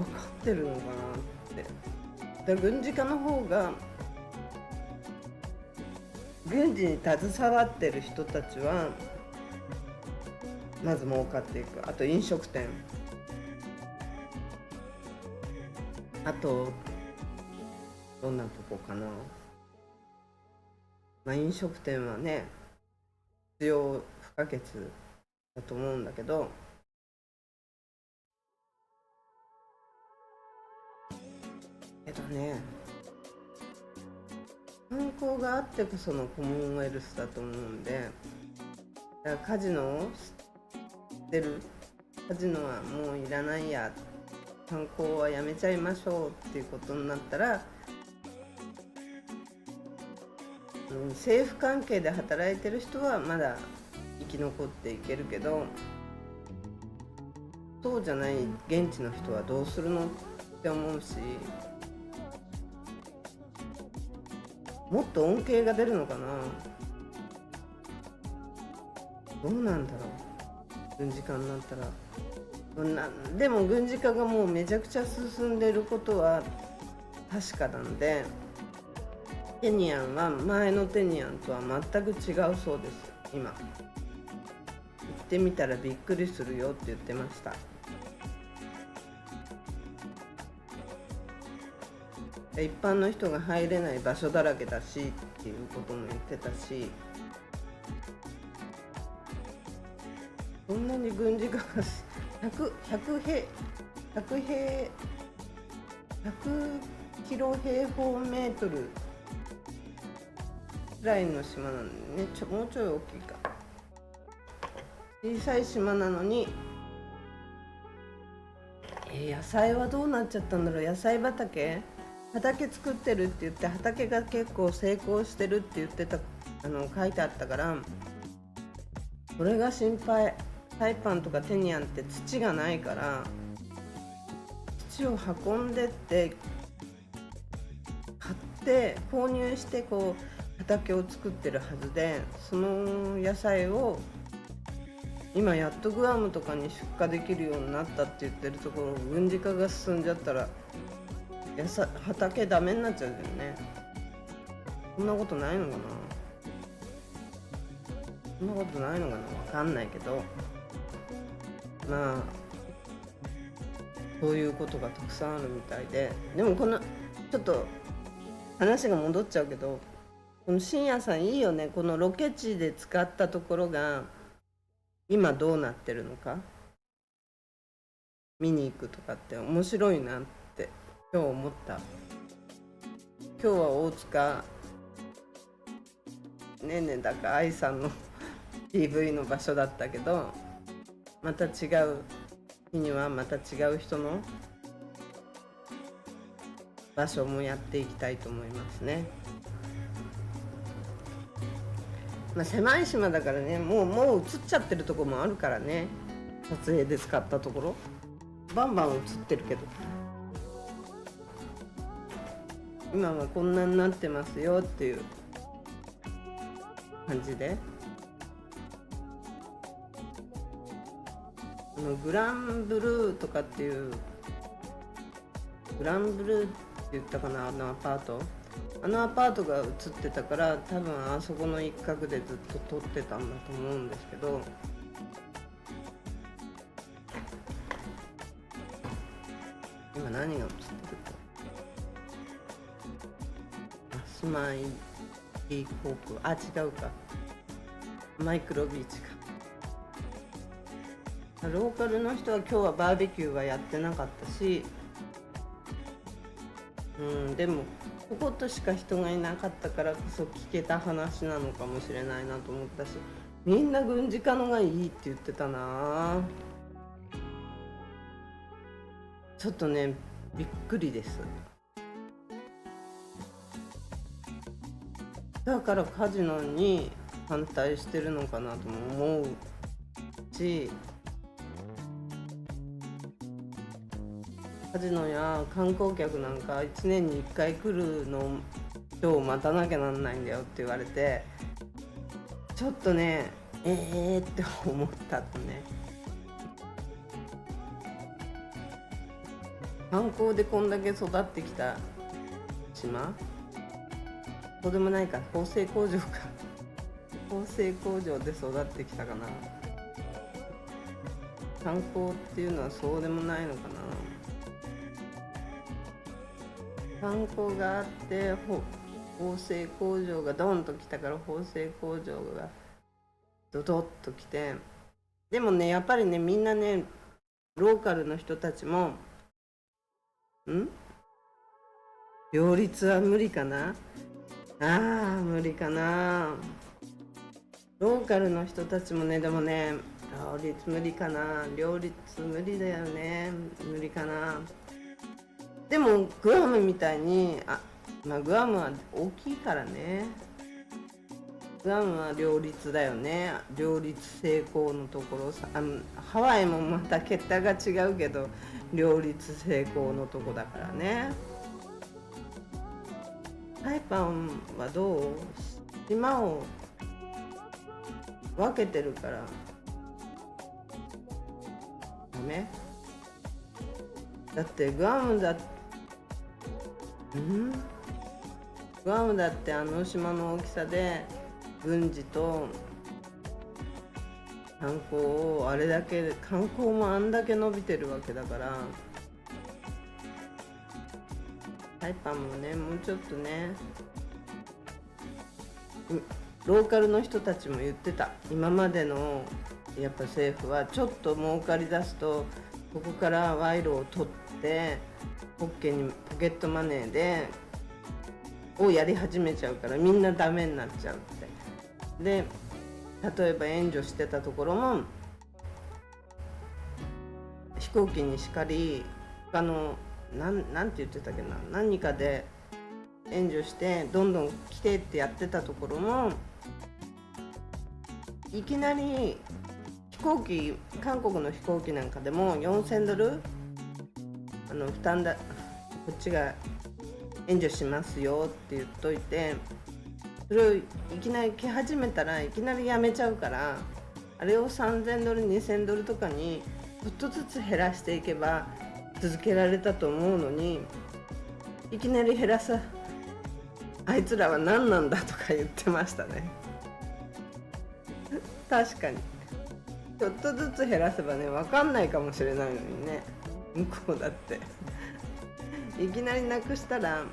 分かってるのかなって。軍事化の方が、軍事に携わってる人たちはまず儲かっていく。あと飲食店、あとどんなとこかな、飲食店はね必要不可欠だと思うんだけど、観光があってこそのコモンウェルスだと思うんで、だからカジノを捨てる、カジノはもういらないや、観光はやめちゃいましょうっていうことになったら、政府関係で働いてる人はまだ生き残っていけるけど、そうじゃない現地の人はどうするのって思うし、もっと恩恵が出るのかな。どうなんだろう、軍事化になったら。でも軍事化がもうめちゃくちゃ進んでいることは確かなんで、テニアンは前のテニアンとは全く違うそうです。今行ってみたらびっくりするよって言ってました。一般の人が入れない場所だらけだしっていうことも言ってたし、そんなに軍事化が100キロ平方メートルくらいの島なのにね、もうちょい大きいか、小さい島なのに、野菜はどうなっちゃったんだろう。野菜畑作ってるって言って、畑が結構成功してるって言ってた、書いてあったから、それが心配。サイパンとかテニアンって土がないから、土を運んでって買って購入してこう畑を作ってるはずで、その野菜を今やっとグアムとかに出荷できるようになったって言ってるところ、軍事化が進んじゃったら畑ダメになっちゃうよね。そんなことないのかな、そんなことないのかな、分かんないけど、まあそういうことがたくさんあるみたいで。でもちょっと話が戻っちゃうけど、この深夜さんいいよね。このロケ地で使ったところが今どうなってるのか見に行くとかって面白いなって今日思った。今日は大塚ねねだか愛さんの PV の場所だったけど、また違う日にはまた違う人の場所もやっていきたいと思いますね。狭い島だからね、もう映っちゃってるところもあるからね。撮影で使ったところバンバン映ってるけど、今はこんなになってますよっていう感じで、グランブルーとかっていう、グランブルーって言ったかな、アパートが映ってたから、多分あそこの一角でずっと撮ってたんだと思うんですけど、今何が映ってるか、スマイリーコープ、違うか、マイクロビーチか。ローカルの人は今日はバーベキューはやってなかったし、でもこことしか人がいなかったからこそ聞けた話なのかもしれないなと思ったし、みんな軍事化のがいいって言ってたな。ちょっとねびっくりです。だからカジノに反対してるのかなとも思うし、カジノや観光客なんか1年に1回来るの人を待たなきゃなんないんだよって言われて、ちょっとねって思ったとね。観光でこんだけ育ってきた島、そうでもないか、縫製工場か縫製工場で育ってきたかな。観光っていうのはそうでもないのかな。観光があって縫製工場がドンと来たから縫製工場がドドッと来て、でもねやっぱりねみんなねローカルの人たちも両立は無理かな。無理かな。ローカルの人たちもね、でもね両立無理かな。両立無理だよね。無理かな。でもグアムみたいにグアムは大きいからね。グアムは両立だよね。両立成功のところさ、ハワイもまた桁が違うけど両立成功のとこだからね。サイパンはどう？島を分けてるからダメ？だってグアムだってあの島の大きさで軍事と観光をあれだけ、観光もあんだけ伸びてるわけだから、サイパンもねもうちょっとね、ローカルの人たちも言ってた。今までのやっぱ政府はちょっと儲かり出すとここから賄賂を取ってポケットマネーでをやり始めちゃうからみんなダメになっちゃうって。で例えば援助してたところも飛行機にしかり他のなんて言ってたっけな、何かで援助してどんどん来てってやってたところもいきなり飛行機、韓国の飛行機なんかでも4000ドル負担だ、こっちが援助しますよって言っといて、それをいきなり来始めたらいきなりやめちゃうから、あれを3000ドル2000ドルとかにちょっとずつ減らしていけば続けられたと思うのに、いきなり減らす、あいつらは何なんだとか言ってましたね確かにちょっとずつ減らせばね分かんないかもしれないのにね、向こうだっていきなりなくしたら、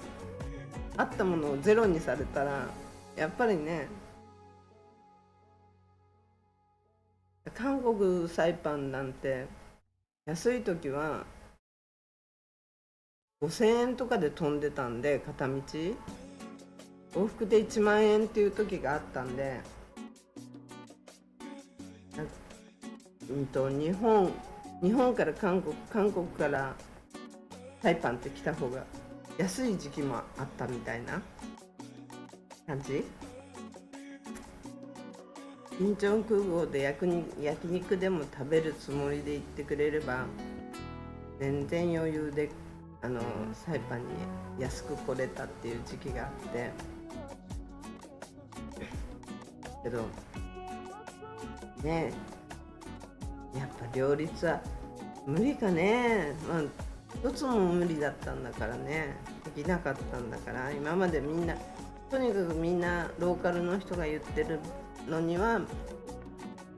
あったものをゼロにされたらやっぱりね、韓国サイパンなんて安い時は5000円とかで飛んでたんで、片道往復で1万円っていう時があったんで、日本から韓国からサイパンって来た方が安い時期もあったみたいな感じ。インチョン空港で焼肉でも食べるつもりで行ってくれれば全然余裕でサイパンに安く来れたっていう時期があってけどね、やっぱ両立は無理かね。一つも無理だったんだからね、できなかったんだから。今までみんなとにかくみんなローカルの人が言ってるのには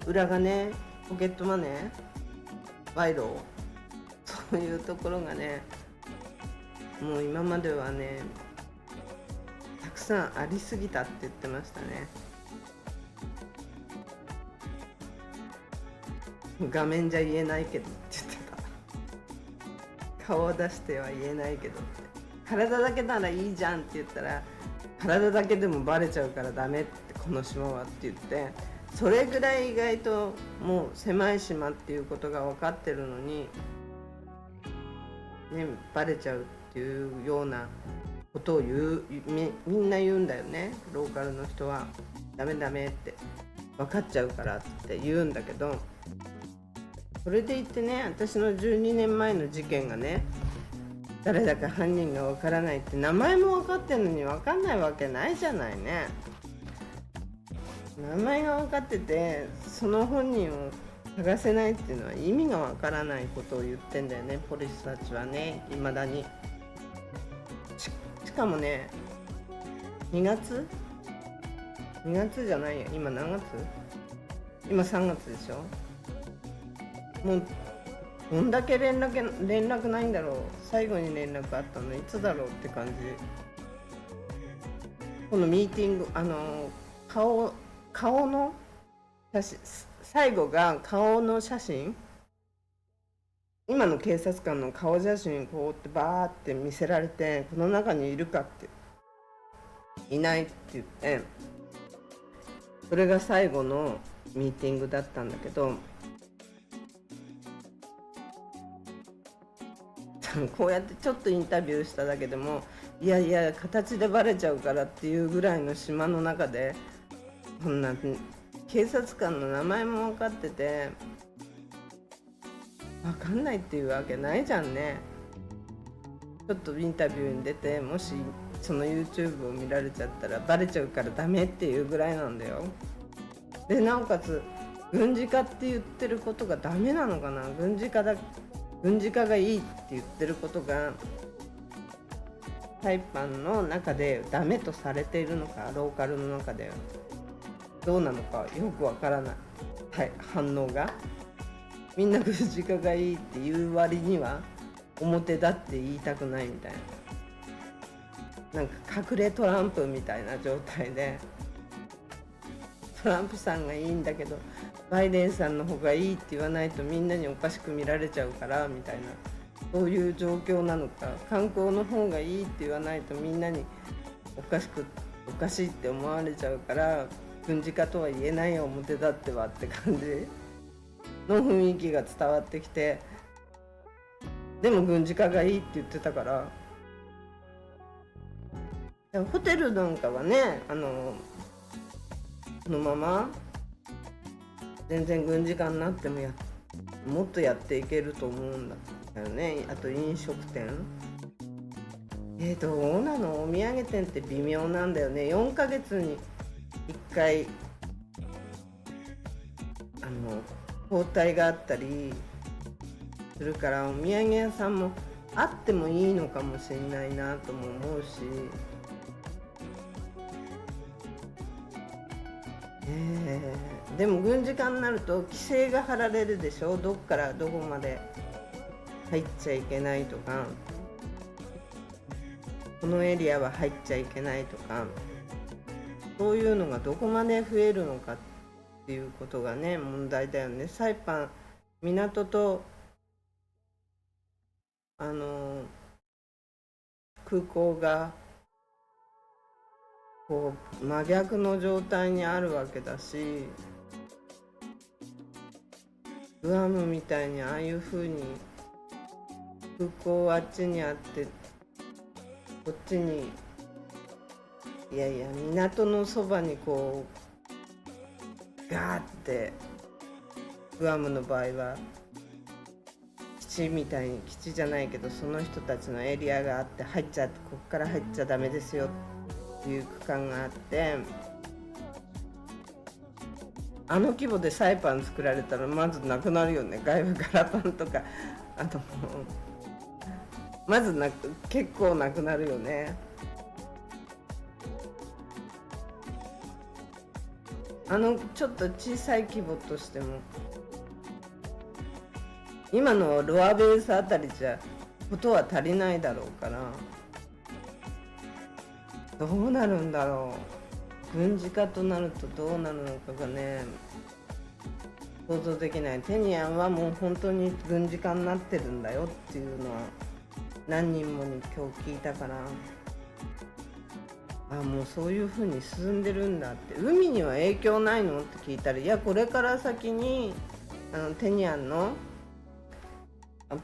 裏金、ポケットマネー、賄賂、そういうところがねもう今まではねたくさんありすぎたって言ってましたね。画面じゃ言えないけどって言ってた。顔を出しては言えないけどって、体だけならいいじゃんって言ったら体だけでもバレちゃうからダメって、この島はって言ってそれぐらい意外ともう狭い島っていうことが分かってるのに、ね、バレちゃうっていうようなことをみんな言うんだよね。ローカルの人はダメダメって分かっちゃうからって言うんだけど、それで言ってね、私の12年前の事件がね、誰だか犯人が分からないって、名前も分かってんのに分かんないわけないじゃないね。名前が分かっててその本人を探せないっていうのは意味が分からないことを言ってんだよね、ポリスたちはね、いまだに。しかもね、2月じゃないよ、今何月？今3月でしょ。もうどんだけ連絡ないんだろう。最後に連絡あったのいつだろうって感じ。このミーティング、顔の写真、最後が顔の写真、今の警察官の顔写真こうってバーって見せられて、この中にいるかっていないって言って、それが最後のミーティングだったんだけど、こうやってちょっとインタビューしただけでも、いやいや形でバレちゃうからっていうぐらいの島の中で、こんな警察官の名前も分かってて分かんないっていうわけないじゃんね。ちょっとインタビューに出て、もしその YouTube を見られちゃったらバレちゃうからダメっていうぐらいなんだよ。でなおかつ軍事化って言ってることがダメなのかな。軍事化がいいって言ってることがサイパンの中でダメとされているのか、ローカルの中でどうなのかよくわからない、反応が。みんな軍事化がいいって言う割には表だって言いたくないみたいな、なんか隠れトランプみたいな状態で、トランプさんがいいんだけどバイデンさんの方がいいって言わないとみんなにおかしく見られちゃうからみたいな、そういう状況なのか。観光の方がいいって言わないとみんなにおかしいって思われちゃうから軍事化とは言えないよ表だってはって感じの雰囲気が伝わってきて、でも軍事化がいいって言ってたから、ホテルなんかはね、このまま全然軍事化になってももっとやっていけると思うんだよね。あと飲食店、どうなの。お土産店って微妙なんだよね。4ヶ月に1回交代があったりするから、お土産屋さんもあってもいいのかもしれないなとも思うし、でも軍事化になると規制が張られるでしょ。どっからどこまで入っちゃいけないとか、このエリアは入っちゃいけないとか、そういうのがどこまで増えるのかっていうことがね、問題だよね。サイパン港と空港がこう真逆の状態にあるわけだし、グアムみたいにああいう風に空港あっちにあってこっちに、いやいや港のそばにこうガーって、グアムの場合は基地みたいに、基地じゃないけどその人たちのエリアがあって、こっから入っちゃダメですよっていう区間があって、あの規模でサイパン作られたらまずなくなるよね。外部ガラパンとかまず結構なくなるよね。ちょっと小さい規模としても、今のロアベースあたりじゃことは足りないだろうから、どうなるんだろう。軍事化となるとどうなるのかがね、想像できない。テニアンはもう本当に軍事化になってるんだよっていうのは何人もに今日聞いたから、もうそういう風に進んでるんだって。海には影響ないのって聞いたら、いやこれから先にテニアンの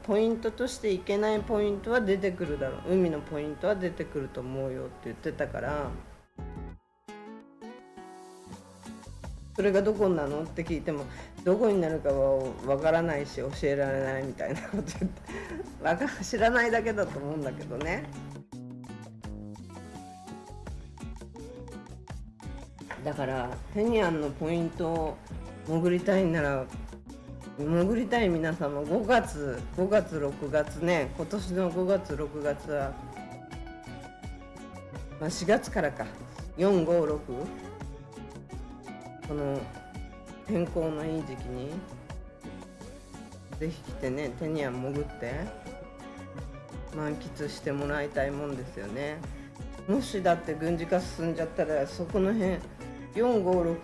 ポイントとしていけないポイントは出てくるだろう、海のポイントは出てくると思うよって言ってたから、それがどこなのって聞いても、どこになるかはわからないし教えられないみたいなこと言って知らないだけだと思うんだけどね。だからテニアンのポイントを潜りたいなら、潜りたい皆様、5月6月ね、今年の5月6月は、4月からか、456、この天候のいい時期にぜひ来てね、テニアン潜って満喫してもらいたいもんですよね。もしだって軍事化進んじゃったら、そこの辺456、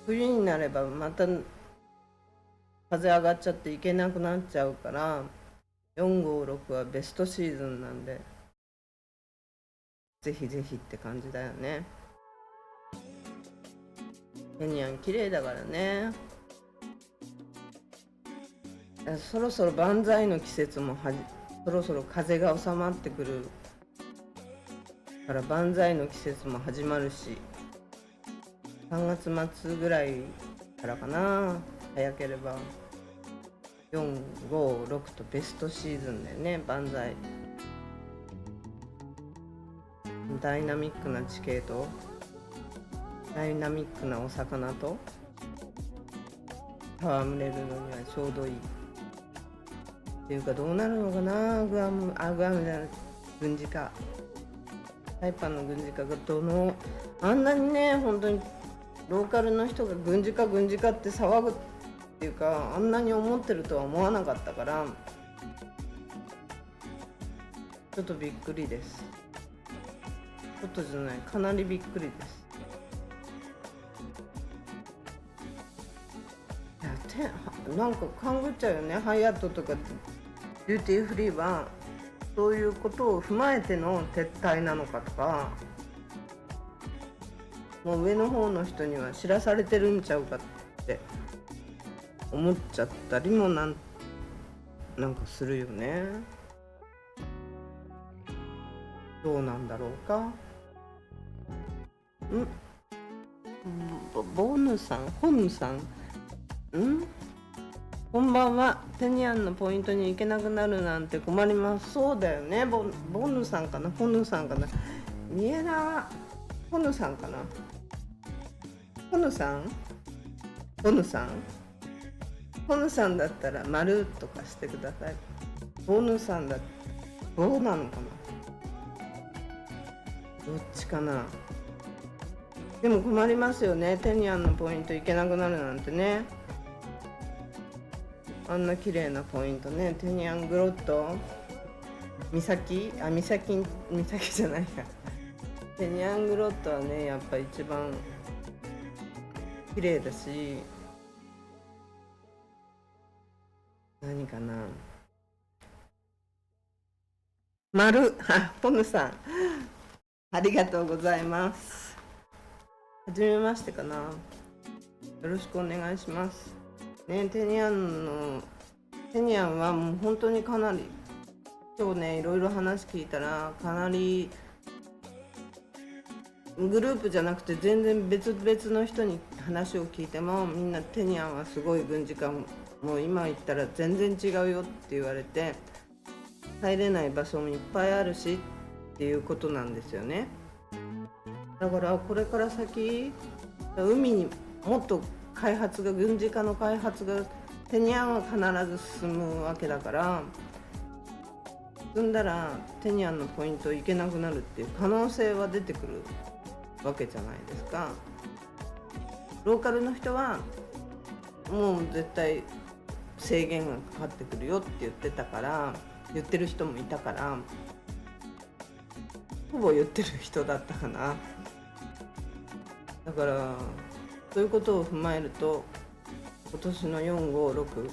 冬になればまた風上がっちゃっていけなくなっちゃうから、456はベストシーズンなんで、ぜひぜひって感じだよね。テニアン綺麗だからね。そろそろ万歳の季節もそろそろ風が収まってくるから万歳の季節も始まるし、3月末ぐらいからかな、早ければ。456とベストシーズンだよね、万歳。ダイナミックな地形とダイナミックなお魚と戯れるのにはちょうどいいっていうか、どうなるのかな、アグアムじゃない、軍事化、サイパンの軍事化があんなにね、本当にローカルの人が軍事化って騒ぐっていうか、あんなに思ってるとは思わなかったから、ちょっとびっくりです。ちょっとじゃない、かなりびっくりです。なんか勘ぐっちゃうよね、ハイアットとかデューティーフリーはそういうことを踏まえての撤退なのかとか、もう上の方の人には知らされてるんちゃうかって思っちゃったりもなんかするよね。どうなんだろうか。ボヌさん、ホヌさん、こんばんは。テニアンのポイントに行けなくなるなんて困ります。そうだよね。ボヌさんかな、ホヌさんかな、見えな、ホヌさんかな、ホヌさんだったら丸とかしてください。ボヌさんだどうなのかな、どっちかな。でも困りますよね、テニアンのポイント行けなくなるなんてね。あんな綺麗なポイントね、テニアングロット、岬じゃないや、テニアングロットはね、やっぱ一番綺麗だし、何かな、ポヌさん、ありがとうございます。はじめましてかな、よろしくお願いしますね。テニアンはもう本当にかなり、今日ねいろいろ話聞いたら、かなりグループじゃなくて全然別々の人に話を聞いても、みんなテニアンはすごい軍事化、もう今言ったら全然違うよって言われて、入れない場所もいっぱいあるしっていうことなんですよね。だからこれから先、海にもっと軍事化の開発がテニアンは必ず進むわけだから、進んだらテニアンのポイント行けなくなるっていう可能性は出てくるわけじゃないですか。ローカルの人はもう絶対制限がかかってくるよって言ってる人もいたから、ほぼ言ってる人だったかな。だからそういうことを踏まえると、今年の456、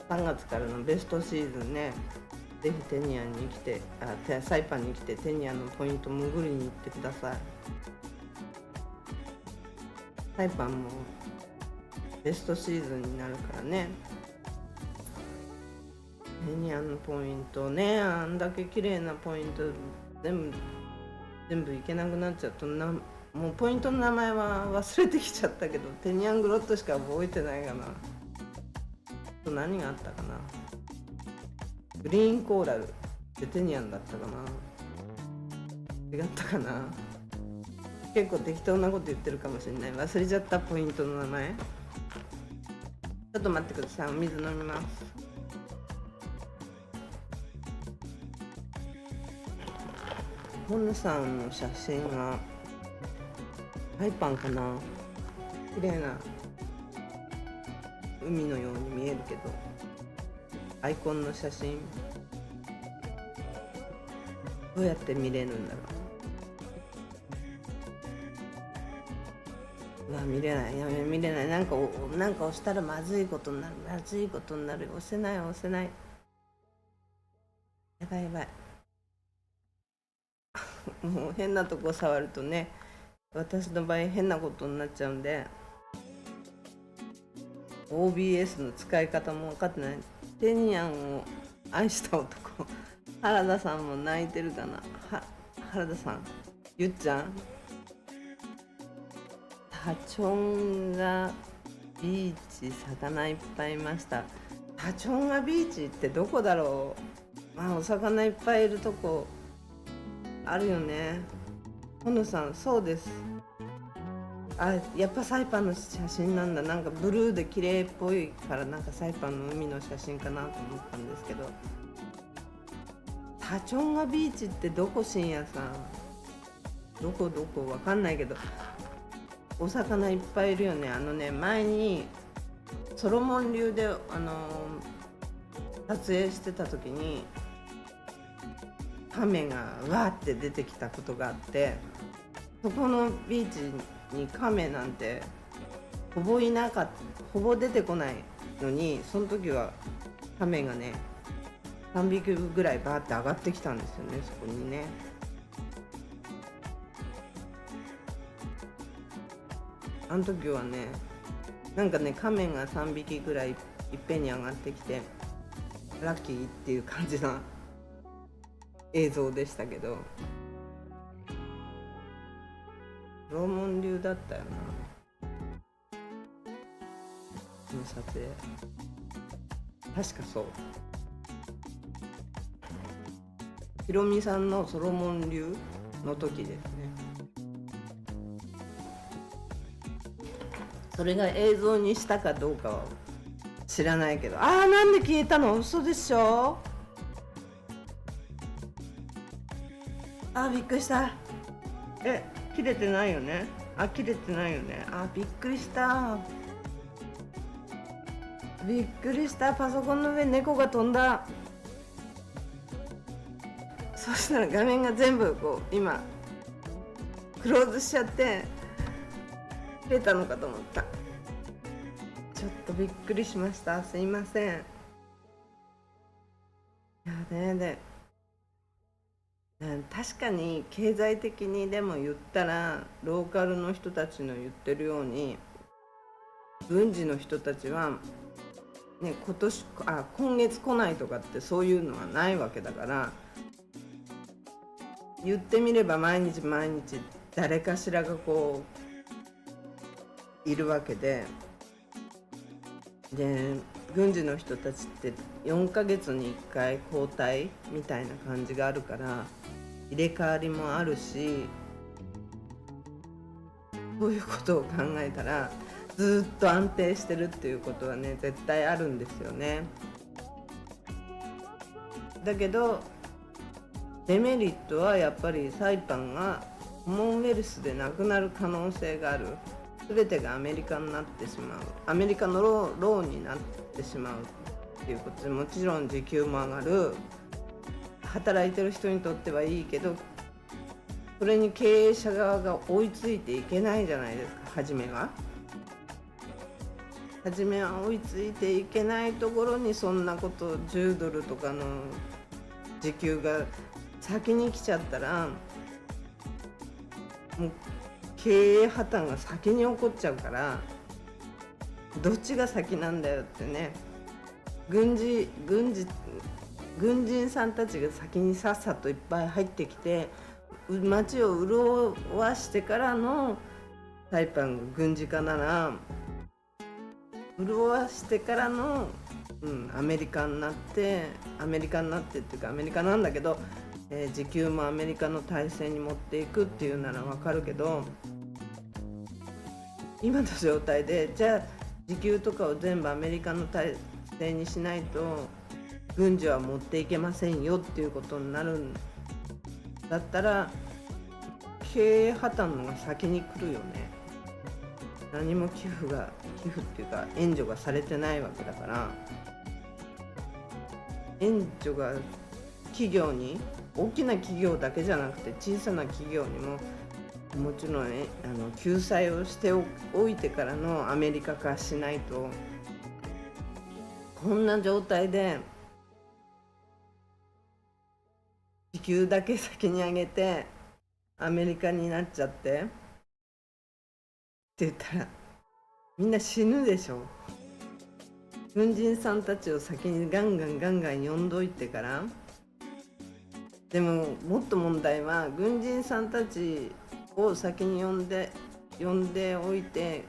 3月からのベストシーズンね、ぜひテニアンに来てサイパンに来てテニアンのポイント潜りに行ってください。サイパンもベストシーズンになるからね。テニアンのポイントね、あんだけ綺麗なポイント全部いけなくなっちゃうともうポイントの名前は忘れてきちゃったけど、テニアングロットしか覚えてないかな。と何があったかな。グリーンコーラルってテニアンだったかな、違ったかな。結構適当なこと言ってるかもしれない。忘れちゃったポイントの名前。ちょっと待ってください、お水飲みます。本さんの写真はサイパンかな。綺麗な海のように見えるけど、アイコンの写真どうやって見れるんだろう。見れない、見れない。なんか押したらまずいことになる、押せない。やばいもう変なとこ触るとね、私の場合変なことになっちゃうんで、 OBS の使い方も分かってない。テニアンを愛した男原田さんも泣いてるかな。原田さん、ゆっちゃん、タチョンガビーチ魚いっぱいいました。タチョンガビーチってどこだろう。お魚いっぱいいるとこあるよね。本野さん、そうです。やっぱサイパンの写真なんだ。なんかブルーで綺麗っぽいから、なんかサイパンの海の写真かなと思ったんですけど、タチョンガビーチってどこ？深夜さん、どこわかんないけどお魚いっぱいいるよね。前にソロモン流で撮影してた時にカメがわーって出てきたことがあって、そこのビーチにカメなんてほぼ出てこないのに、その時はカメがね3匹ぐらいバーって上がってきたんですよね、そこにね。あの時はね、なんかね、カメが3匹ぐらいいっぺんに上がってきてラッキーっていう感じの映像でしたけど、ローモン流だったよな、この撮影。確かそう。ひろみさんのソロモン流の時ですね。それが映像にしたかどうかは知らないけど、なんで消えたの？嘘でしょ。びっくりした。切れてないよね。切れてないよね。びっくりした。パソコンの上に猫が飛んだ。そしたら画面が全部今クローズしちゃって切れたのかと思った。ちょっとびっくりしました。すいません。確かに経済的にでも言ったら、ローカルの人たちの言ってるように軍事の人たちはね、今月来ないとかってそういうのはないわけだから、言ってみれば毎日誰かしらがいるわけで、軍事の人たちって4ヶ月に1回交代みたいな感じがあるから、入れ替わりもあるし、そういうことを考えたらずっと安定してるっていうことはね、絶対あるんですよね。だけどデメリットはやっぱりサイパンがコモンウェルスでなくなる可能性がある。全てがアメリカになってしまう、アメリカのローになってしまうっていうことで、もちろん時給も上がる、働いてる人にとってはいいけど、それに経営者側が追いついていけないじゃないですか。初めは追いついていけないところにそんなこと10ドルとかの時給が先に来ちゃったらもう経営破綻が先に起こっちゃうから、どっちが先なんだよってね。軍人さんたちが先にさっさといっぱい入ってきて街を潤わしてからのサイパンが軍事化なら、潤わしてからの、アメリカになってっていうかアメリカなんだけど、時給もアメリカの体制に持っていくっていうならわかるけど、今の状態でじゃあ時給とかを全部アメリカの体制にしないと軍事は持っていけませんよっていうことになるんだったら、経営破綻のが先に来るよね。何も寄付っていうか援助がされてないわけだから、援助が企業に、大きな企業だけじゃなくて小さな企業にももちろん救済をしておいてからのアメリカ化しないと、こんな状態で時給だけ先に上げてアメリカになっちゃってって言ったらみんな死ぬでしょ。軍人さんたちを先にガンガン呼んどいてから。でももっと問題は軍人さんたちを先に呼んでおいて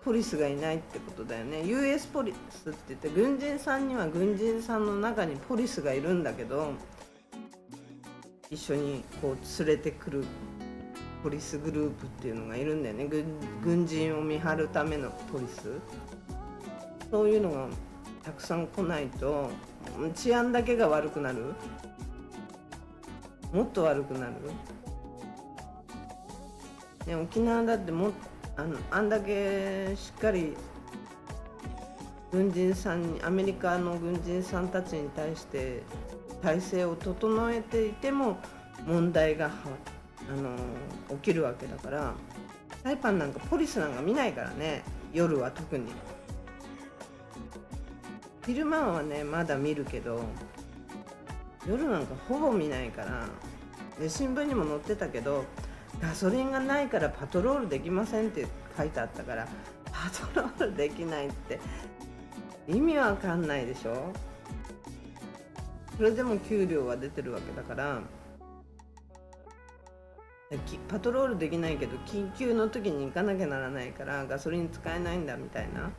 ポリスがいないってことだよね。 US ポリスって言って、軍人さんには軍人さんの中にポリスがいるんだけど、一緒にこう連れてくるポリスグループっていうのがいるんだよね。軍人を見張るためのポリス。そういうのがたくさん来ないと治安だけが悪くなる、もっと悪くなる、ね、沖縄だってあんだけしっかり軍人さんに、アメリカの軍人さんたちに対して体制を整えていても問題が起きるわけだから、サイパンなんかポリスなんか見ないからね、夜は特に。昼間はねまだ見るけど夜なんかほぼ見ないから。で新聞にも載ってたけど、ガソリンがないからパトロールできませんって書いてあったから、パトロールできないって意味わかんないでしょ。それでも給料は出てるわけだから、パトロールできないけど緊急の時に行かなきゃならないからガソリン使えないんだみたいな。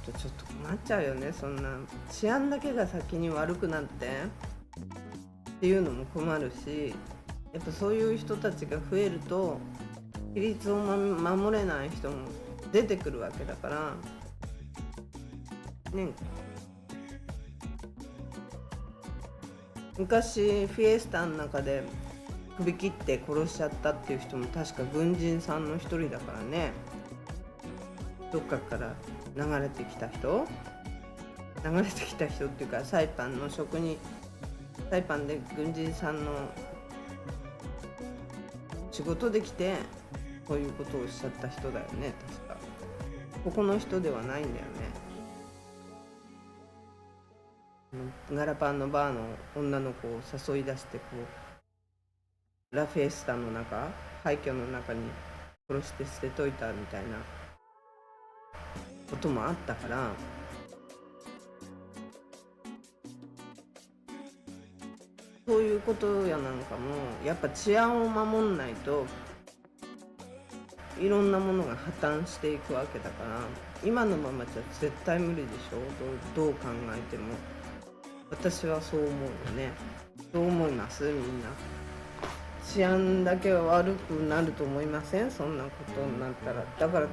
ちょっと困っちゃうよね。そんな治安だけが先に悪くなってっていうのも困るし、やっぱそういう人たちが増えると規律を守れない人も出てくるわけだからね。昔フィエスタの中で首切って殺しちゃったっていう人も確か軍人さんの一人だからね。どっかから流れてきた人っていうか、サイパンで軍人さんの仕事で来てこういうことをしちゃった人だよね。確かここの人ではないんだよね。ガラパンのバーの女の子を誘い出してこうラフェスタの中、廃墟の中に殺して捨てといたみたいなこともあったから、そういうことやなんかもやっぱ治安を守んないといろんなものが破綻していくわけだから、今のままじゃ絶対無理でしょ。どう考えても。私はそう思うよね。どう思いますみんな。治安だけは悪くなると思いません？そんなことになったら。だから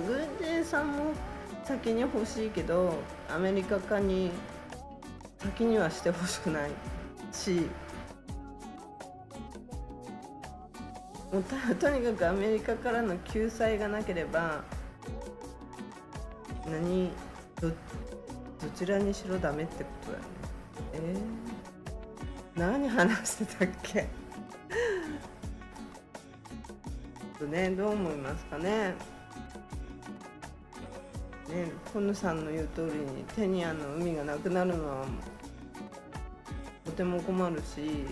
軍人さんも先に欲しいけどアメリカ化に先にはしてほしくないし、もうとにかくアメリカからの救済がなければどちらにしろダメってことだよね。何話してたっけね、どう思いますかね。コヌさんの言う通りにテニアンの海がなくなるのはても困るし、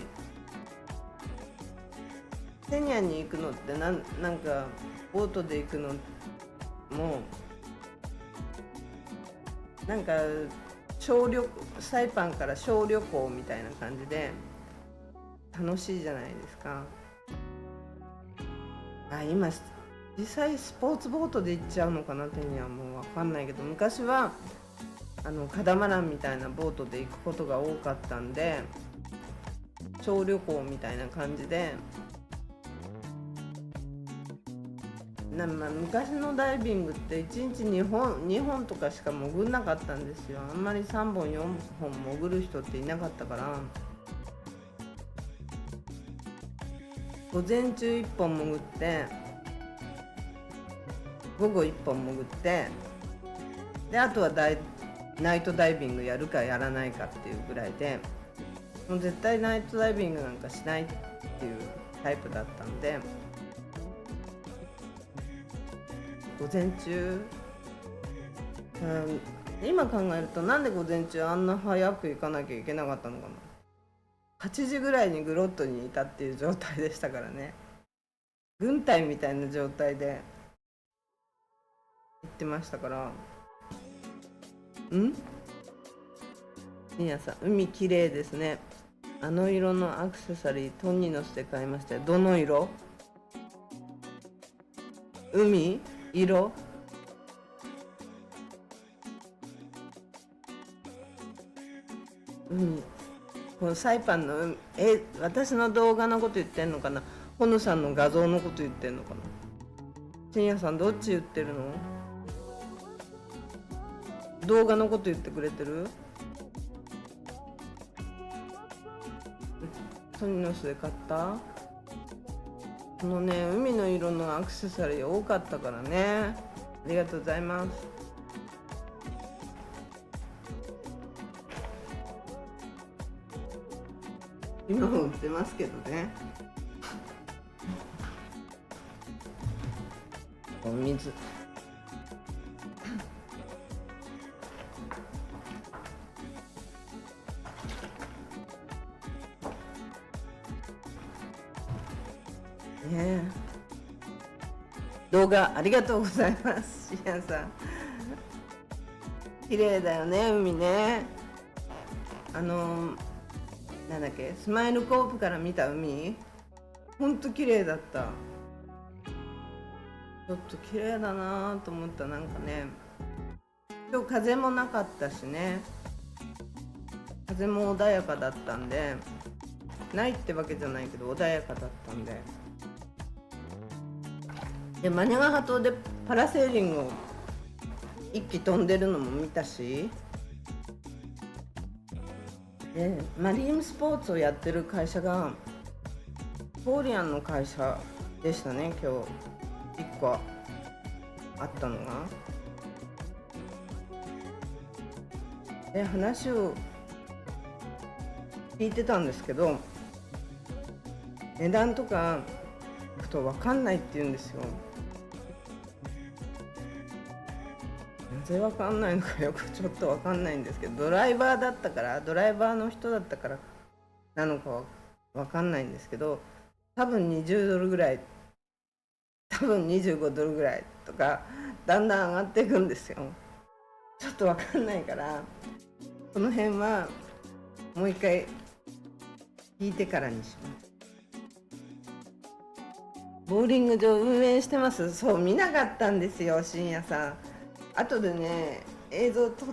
ケニアに行くのってなんかボートで行くのもなんかサイパンから小旅行みたいな感じで楽しいじゃないですか。今実際スポーツボートで行っちゃうのかな、手にはもう分かんないけど、昔はカタマランみたいなボートで行くことが多かったんで、小旅行みたいな感じで昔のダイビングって1日2本とかしか潜んなかったんですよ。あんまり3本4本潜る人っていなかったから、午前中1本潜って午後1本潜って、であとはナイトダイビングやるかやらないかっていうぐらいで、もう絶対ナイトダイビングなんかしないっていうタイプだったんで、午前中、今考えるとなんで午前中あんな早く行かなきゃいけなかったのかな。8時ぐらいにグロットにいたっていう状態でしたからね。軍隊みたいな状態で行ってましたから。皆さん、海きれいですね。あの色のアクセサリートンに乗せて買いましたよ。どの色？海？色？海。このサイパンの私の動画のこと言ってんのかな、ほのさんの画像のこと言ってんのかな。深夜さんどっち言ってるの？動画のこと言ってくれてる？トニノスで買った？このね、海の色のアクセサリー多かったからね。ありがとうございます。今も売ってますけどね。お水。ね、動画ありがとうございます。シアンさん、綺麗だよね、海ね。なんだっけ、スマイルコープから見た海、ほんと綺麗だった。ちょっと綺麗だなと思った。なんかね、今日風もなかったしね、風も穏やかだったんで、ないってわけじゃないけど穏やかだったんで、マニガハ島でパラセーリングを一機飛んでるのも見たし、でマリンスポーツをやってる会社がフォーリアンの会社でしたね。今日1個あったのが、で話を聞いてたんですけど、値段とか聞くと分かんないって言うんですよ。なぜ分かんないのかよくちょっと分かんないんですけど、ドライバーの人だったからなのかは分かんないんですけど、多分20ドルぐらい、多分25ドルぐらいとかだんだん上がっていくんですよ。ちょっと分かんないから、この辺はもう一回聞いてからにします。ボーリング場運営してます。そう、見なかったんですよ、深夜さん。後でね、映像撮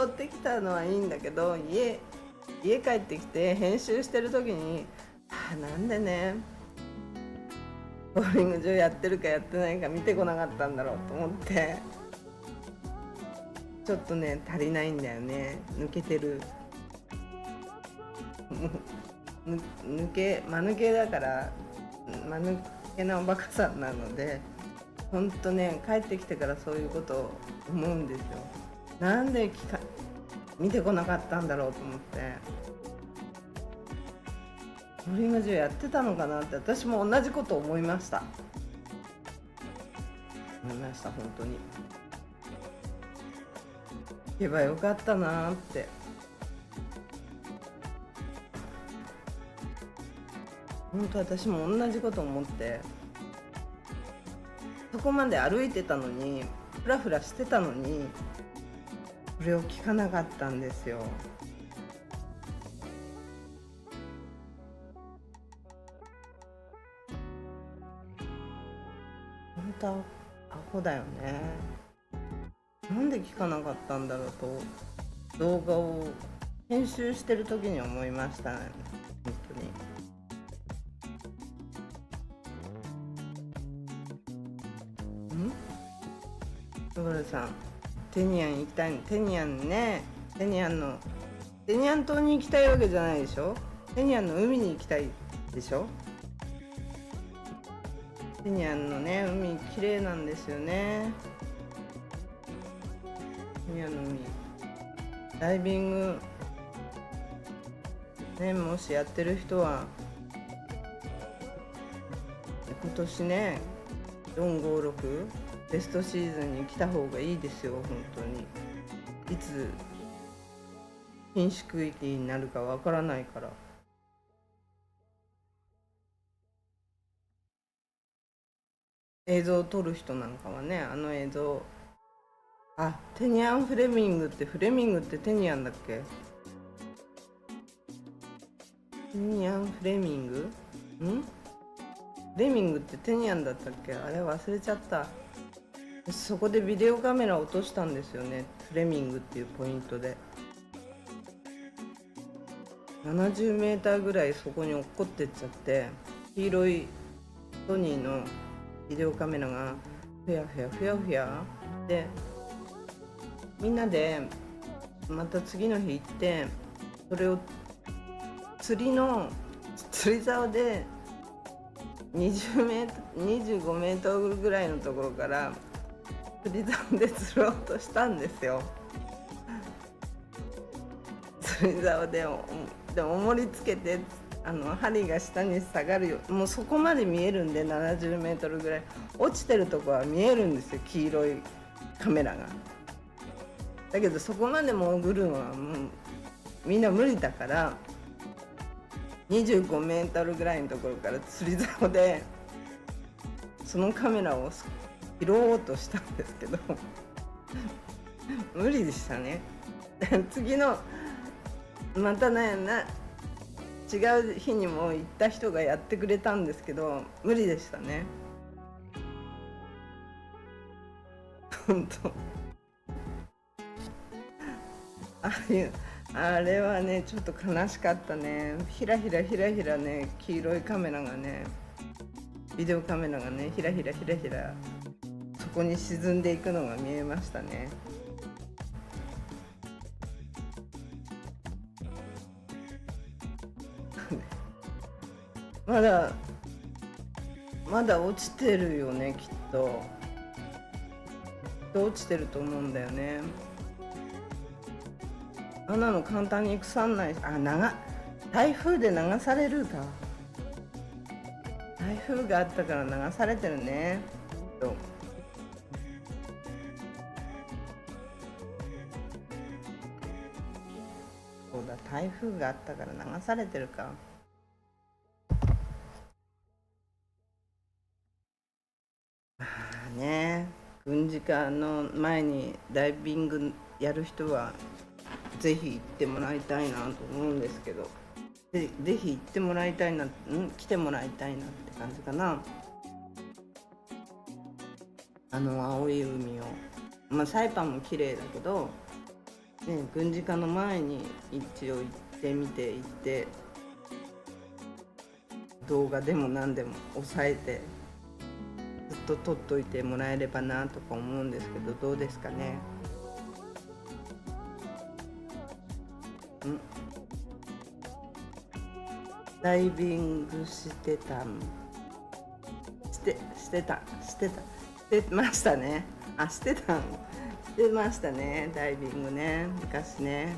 ってきたのはいいんだけど、家帰ってきて編集してる時に、なんでねボーリング場やってるかやってないか見てこなかったんだろうと思って、ちょっとね足りないんだよね。抜けてる。間抜けだから、間抜けなおバカさんなので、ほんとね、帰ってきてからそういうことを思うんですよ。なんで見てこなかったんだろうと思って、ボーリング場やってたのかなって、私も同じこと思いました。本当に。行けばよかったなって。本当私も同じこと思って、そこまで歩いてたのに、フラフラしてたのに、これを聞かなかったんですよ。本当アホだよね。なんで聞かなかったんだろうと、動画を編集してる時に思いましたね。本当に。ノブルさん、テニアン行きたいの？テニアンね、テニアン島に行きたいわけじゃないでしょ。テニアンの海に行きたいでしょ。テニアンのね、海綺麗なんですよね。テニアンの海、ダイビングね、もしやってる人は今年ね、456ベストシーズンに来た方がいいですよ。本当にいつ緊縮域になるかわからないから。映像を撮る人なんかはね、あの映像、テニアン・フレミングってテニアンだっけ？テニアン・フレミング？フレミングってテニアンだったっけ？あれ忘れちゃった。そこでビデオカメラ落としたんですよね、フレミングっていうポイントで。70メーターぐらいそこに落っこってっちゃって、黄色いソニーのビデオカメラがふやふやふやふやで、みんなでまた次の日行って、それを釣り竿で25メートルぐらいのところから釣り竿で釣ろうとしたんですよ。釣り竿で重りつけて、針が下に下がるよ、もうそこまで見えるんで、70メートルぐらい落ちてるとこは見えるんですよ、黄色いカメラが。だけどそこまで潜るのはもうみんな無理だから、25メートルぐらいのところから釣り竿でそのカメラを拾おうとしたんですけど無理でしたね次のまた違う日にも行った人がやってくれたんですけど、無理でしたね。本当あれはね、ちょっと悲しかったね。ひらひらね、黄色いカメラがね、ビデオカメラがね、ひらひらそこに沈んでいくのが見えましたね。まだ落ちてるよね、きっと落ちてると思うんだよね。あんなの簡単に腐んないし、台風で流されるか。台風があったから流されてるね。そうだ、台風があったから流されてるか。ね、軍事化の前にダイビングやる人はぜひ行ってもらいたいなと思うんですけど、ぜひ行ってもらいたいな、来てもらいたいなって感じかな。青い海を、サイパンも綺麗だけど、ね、軍事化の前に一応行って動画でも何でも抑えてずっと撮っといてもらえればなとか思うんですけど、どうですかね。ダイビングしてましたね。してましたね、ダイビングね、昔ね。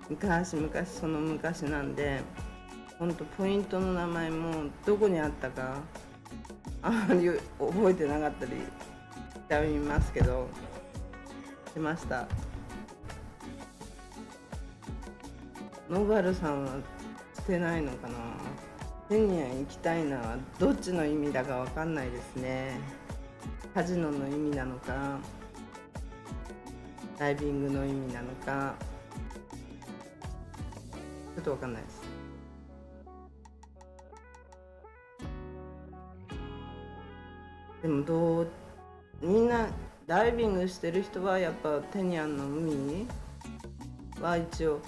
昔その昔なんで、ほんとポイントの名前もどこにあったかあまり覚えてなかったりしてみますけど、しました。ノバルさんはししてないのかな。テニアン行きたいな。どっちの意味だかわかんないですね。カジノの意味なのか、ダイビングの意味なのか、ちょっとわかんないです。でもみんなダイビングしてる人はやっぱテニアンの海は一応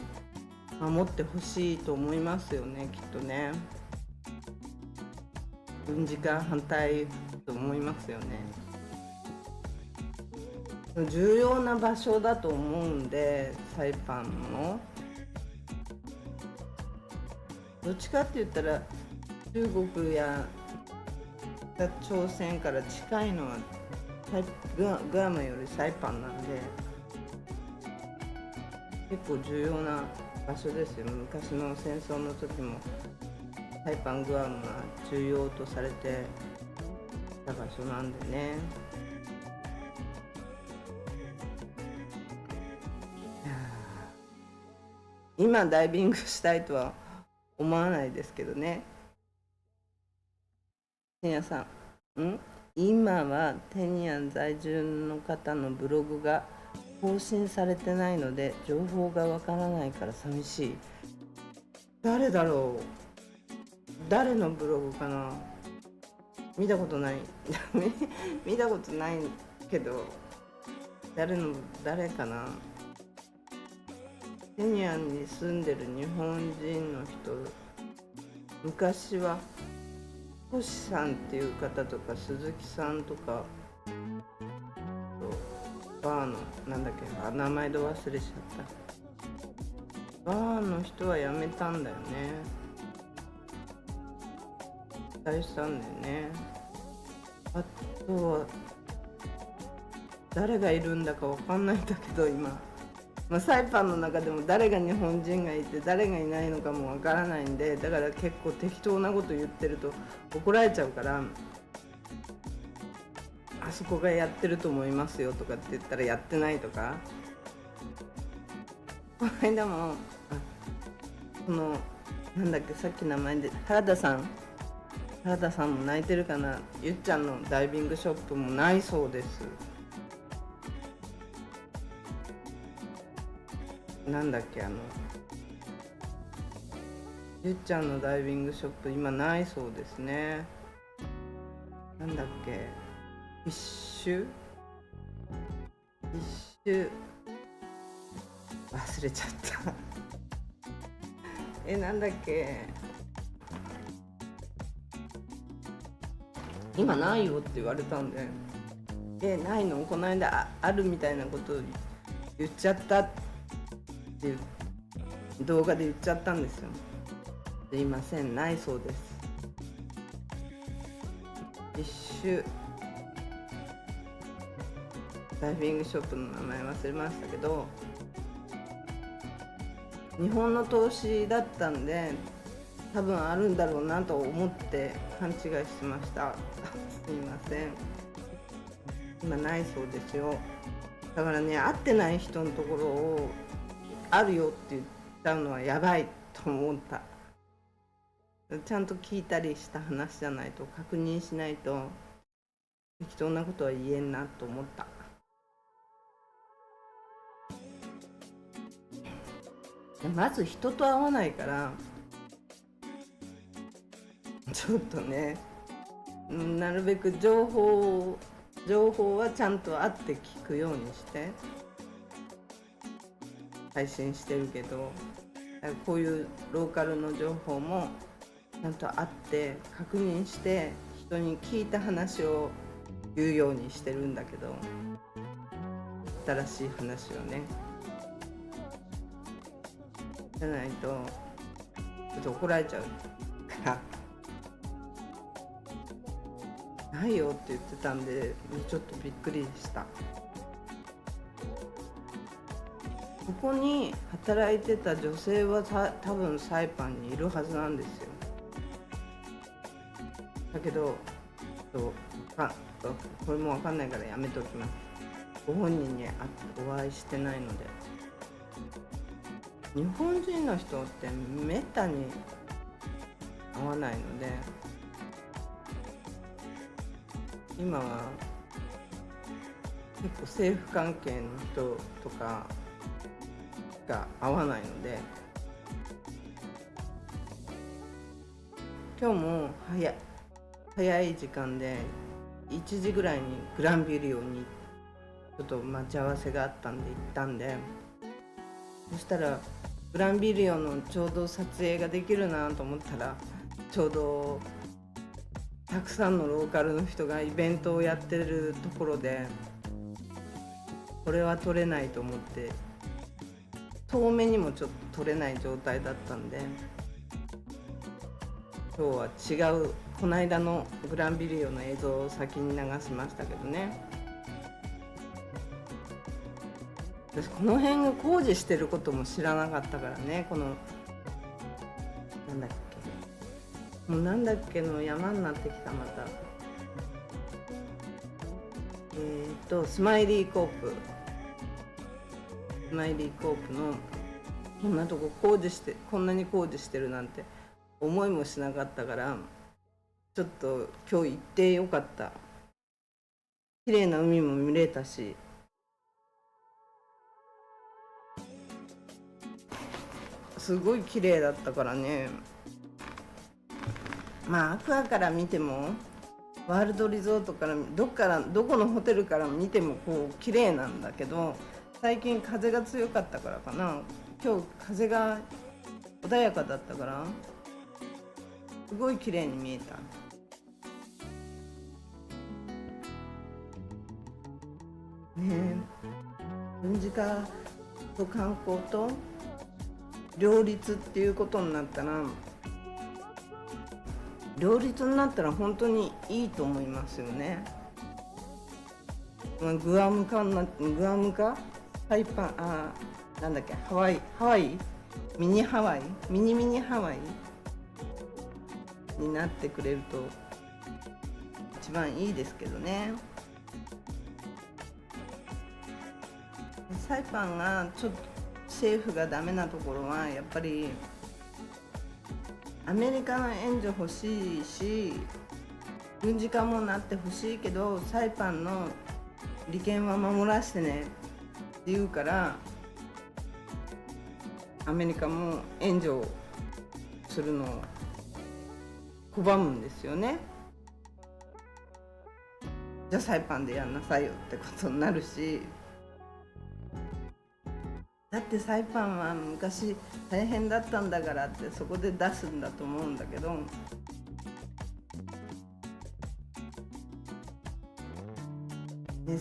守ってほしいと思いますよね、きっとね。軍事化反対と思いますよね。重要な場所だと思うんで、サイパンもどっちかって言ったら中国や北朝鮮から近いのはグアムよりサイパンなんで、結構重要な場所ですよ。昔の戦争の時もサイパン、グアムが重要とされてた場所なんでね。今ダイビングしたいとは思わないですけどね。テニアさん、今はテニアン在住の方のブログが更新されてないので情報がわからないから寂しい。誰だろう。誰のブログかな。見たことない見たことないけど、誰かな。テニアンに住んでる日本人の人、昔は星さんっていう方とか鈴木さんとか、バーのなんだっけ、名前で忘れちゃった。バーの人は辞めたんだよね。退院したんだよね。あとは誰がいるんだかわかんないんだけど今。サイパンの中でも誰が日本人がいて誰がいないのかもわからないんで、だから結構適当なこと言ってると怒られちゃうから、あそこがやってると思いますよとかって言ったらやってないとか。この間もなんだっけ、さっき名前で原田さんも泣いてるかな。ゆっちゃんのダイビングショップもないそうです。なんだっけ、ゆっちゃんのダイビングショップ今ないそうですね。なんだっけ、フィッシュ忘れちゃったなんだっけ、今ないよって言われたんで、ないの、この間あるみたいなことを言っちゃったっていう動画で言っちゃったんですよ。すいません、ないそうです。フィッシュダイビングショップの名前忘れましたけど、日本の投資だったんで多分あるんだろうなと思って勘違いしましたすいません。今ないそうですよ。だからね、会ってない人のところをあるよって言っちゃうのはやばいと思った。ちゃんと聞いたりした話じゃないと、確認しないと適当なことは言えんなと思った。まず人と会わないからちょっとね、なるべく情報はちゃんと会って聞くようにして配信してるけど、こういうローカルの情報もちゃんと会って確認して人に聞いた話を言うようにしてるんだけど、新しい話をね、じゃないとちょっと怒られちゃうからないよって言ってたんでちょっとびっくりした。ここに働いてた女性は多分サイパンにいるはずなんですよ。だけどこれも分かんないからやめておきます。ご本人にお会いしてないので。日本人の人ってめったに合わないので、今は結構政府関係の人とかが合わないので、今日も早い時間で1時ぐらいにグランビリオにちょっと待ち合わせがあったんで行ったんで、そしたらグランビリオのちょうど撮影ができるなと思ったら、ちょうどたくさんのローカルの人がイベントをやってるところで、これは撮れないと思って、遠目にもちょっと撮れない状態だったんで、今日は違うこの間のグランビリオの映像を先に流しましたけどね。私この辺が工事してることも知らなかったからね。このなんだっけの山になってきた。またスマイリーコープのこんなとここんなに工事してるなんて思いもしなかったから、ちょっと今日行ってよかった。綺麗な海も見れたし、すごい綺麗だったからね。まあアクアから見てもワールドリゾートからどこのホテルから見てもこう綺麗なんだけど、最近風が強かったからかな、今日風が穏やかだったからすごい綺麗に見えた。ねえ、軍事化と観光と両立っていうことになったら、本当にいいと思いますよね。グアムかサイパン、なんだっけ、ハワイミニハワイになってくれると一番いいですけどね。サイパンがちょっと政府がダメなところは、やっぱりアメリカの援助欲しいし、軍事化もなってほしいけど、サイパンの利権は守らせてねって言うから、アメリカも援助するのを拒むんですよね。じゃあサイパンでやんなさいよってことになるし、だってサイパンは昔大変だったんだからって、そこで出すんだと思うんだけど、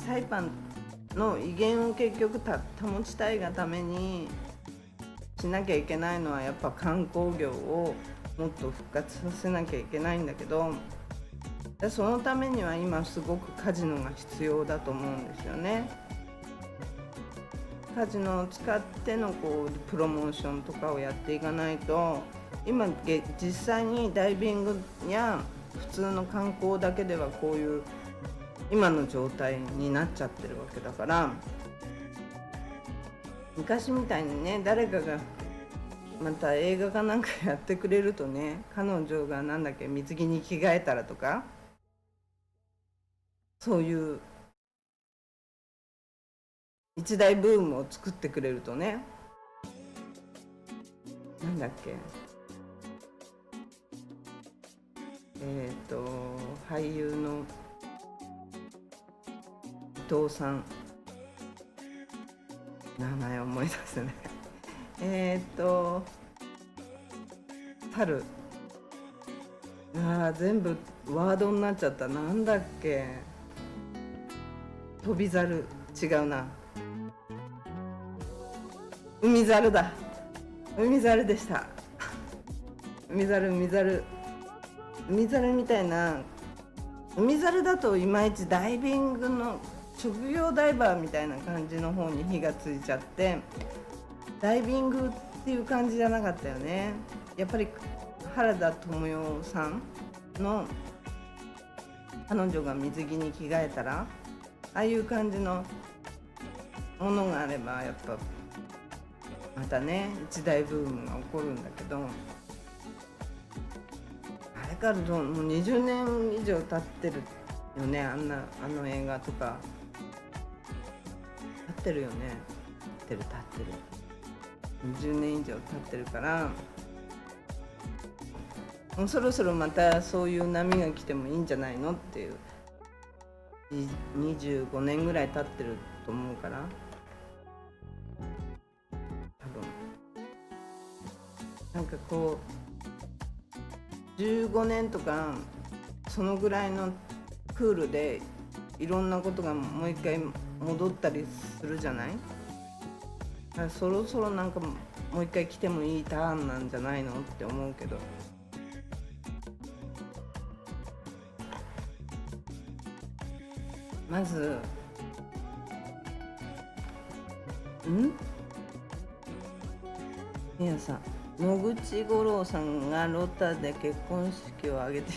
サイパンの威厳を結局保ちたいがためにしなきゃいけないのは、やっぱ観光業をもっと復活させなきゃいけないんだけど、そのためには今すごくカジノが必要だと思うんですよね。カジノを使ってのプロモーションとかをやっていかないと、今実際にダイビングや普通の観光だけではこういう今の状態になっちゃってるわけだから、昔みたいにね、誰かがまた映画かなんかやってくれるとね、彼女が水着に着替えたらとか、そういう一大ブームを作ってくれるとね、俳優の伊藤さん、名前思い出せない猿、全部ワードになっちゃった。なんだっけ、飛び猿、違うな、海猿だ、海猿でした海猿みたいな。海猿だといまいちダイビングの職業ダイバーみたいな感じの方に火がついちゃって、ダイビングっていう感じじゃなかったよね。やっぱり原田知世さんの彼女が水着に着替えたら、ああいう感じのものがあれば、やっぱまたね、一大ブームが起こるんだけど、かるともう20年以上経ってるよね、あの映画とか経ってるよね。経ってる20年以上経ってるから、もうそろそろまたそういう波が来てもいいんじゃないのっていう。25年ぐらい経ってると思うから、多分なんかこう15年とかそのぐらいのクールでいろんなことがもう一回戻ったりするじゃない。だからそろそろなんかもう一回来てもいいターンなんじゃないのって思うけど。まず皆さん、野口五郎さんがロタで結婚式を挙げて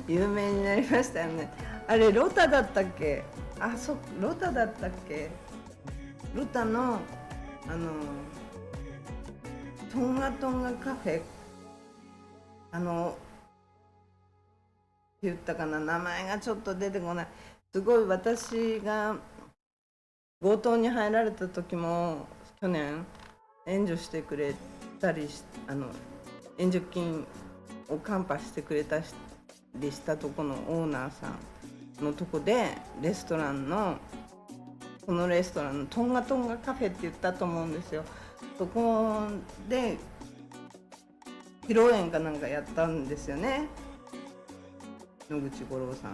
有名になりましたよね。あれロタだったっけ？ロタだったっけ？ロタのトンガトンガカフェって言ったかな、名前がちょっと出てこない。すごい私が強盗に入られた時も去年援助してくれたり援助金をカンパしてくれたりしたとこのオーナーさんのとこでこのレストランのトンガトンガカフェって言ったと思うんですよ。そこで披露宴かなんかやったんですよね、野口五郎さん。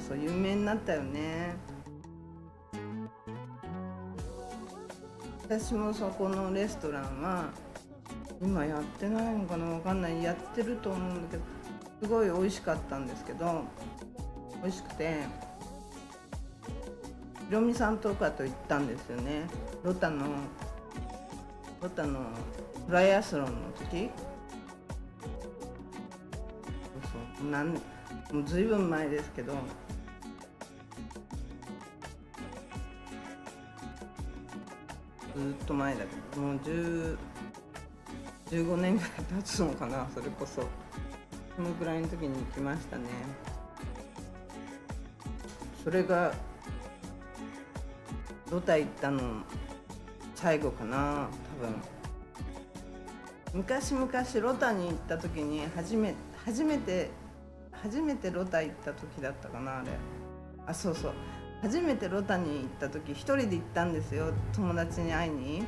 そう有名になったよね。私もそこのレストランは今やってないのかな、わかんない。やってると思うんだけど、すごい美味しかったんですけど、美味しくてひろみさんとかと行ったんですよね。ロタのトライアスロンの時。もうずいぶん前ですけど、ずっと前だけど、もう15年ぐらい経つのかな。それこそそのぐらいの時に行きましたね。それがロタ行ったの最後かな、多分。昔ロタに行った時に初めてロタ行った時だったかな、あれ。そう初めてロタに行った時一人で行ったんですよ、友達に会いに。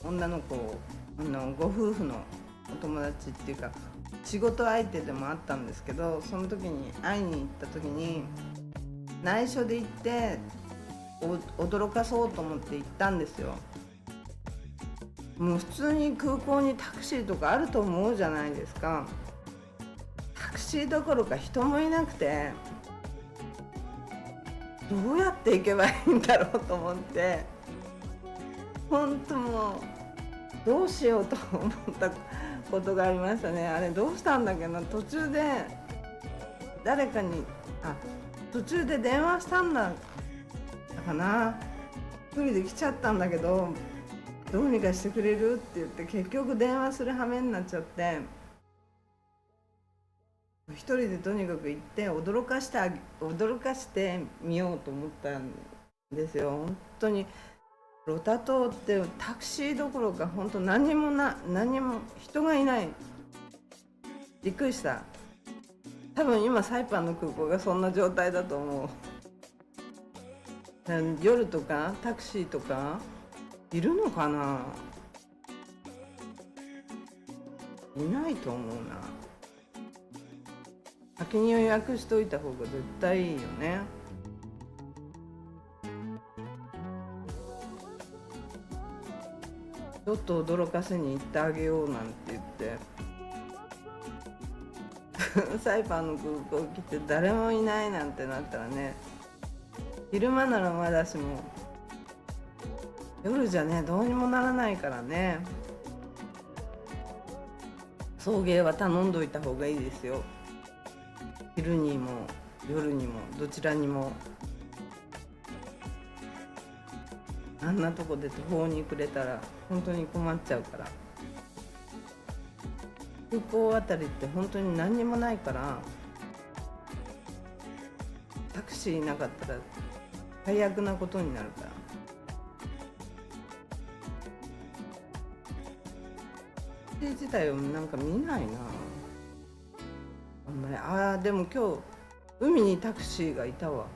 女の子ご夫婦のお友達っていうか仕事相手でもあったんですけど、その時に会いに行った時に内緒で行って驚かそうと思って行ったんですよ。もう普通に空港にタクシーとかあると思うじゃないですか。タクシーどころか人もいなくて、どうやって行けばいいんだろうと思って、本当もうどうしようと思ったことがありましたね。あれどうしたんだっけな、途中で誰かに途中で電話したんだかな。一人で来ちゃったんだけど、どうにかしてくれるって言って結局電話する羽目になっちゃって、一人でとにかく行って驚かしてみようと思ったんですよ。本当にロタ島ってタクシーどころか本当何も人がいない。びっくりした。多分今サイパンの空港がそんな状態だと思う。夜とかタクシーとかいるのかな。いないと思うな。先に予約しといた方が絶対いいよね。ちょっと驚かせに行ってあげようなんて言ってサイパンの空港来て誰もいないなんてなったらね、昼間ならまだしも夜じゃねどうにもならないからね。送迎は頼んどいた方がいいですよ。昼にも夜にもどちらにも。あんなとこで途方に暮れたら本当に困っちゃうから。空港あたりって本当に何にもないから、タクシーなかったら最悪なことになるから。タクシー自体をなんか見ないな、あんまり。でも今日海にタクシーがいたわ、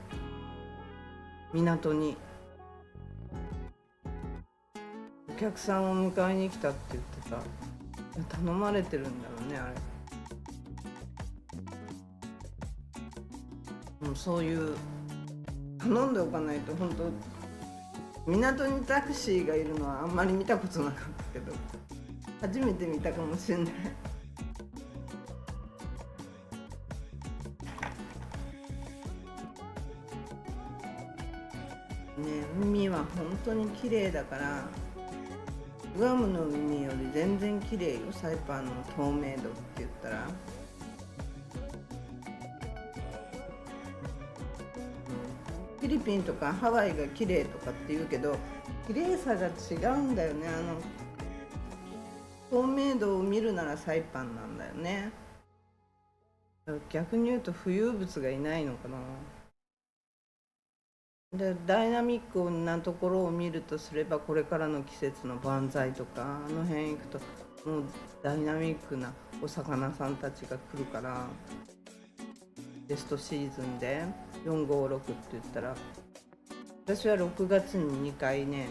港に。お客さんを迎えに来たって言ってた。頼まれてるんだろうね、あれ。もうそういう頼んでおかないと。本当港にタクシーがいるのはあんまり見たことなかったけど、初めて見たかもしれない。ね、海は本当に綺麗だから、グアムの海より全然綺麗よ、サイパンの透明度って言ったら。フィリピンとかハワイが綺麗とかって言うけど、綺麗さが違うんだよね。透明度を見るならサイパンなんだよね。逆に言うと浮遊物がいないのかな。でダイナミックなところを見るとすれば、これからの季節のバンザイとかあの辺行くと、もうダイナミックなお魚さんたちが来るから、ベストシーズンで456って言ったら、私は6月に2回ね、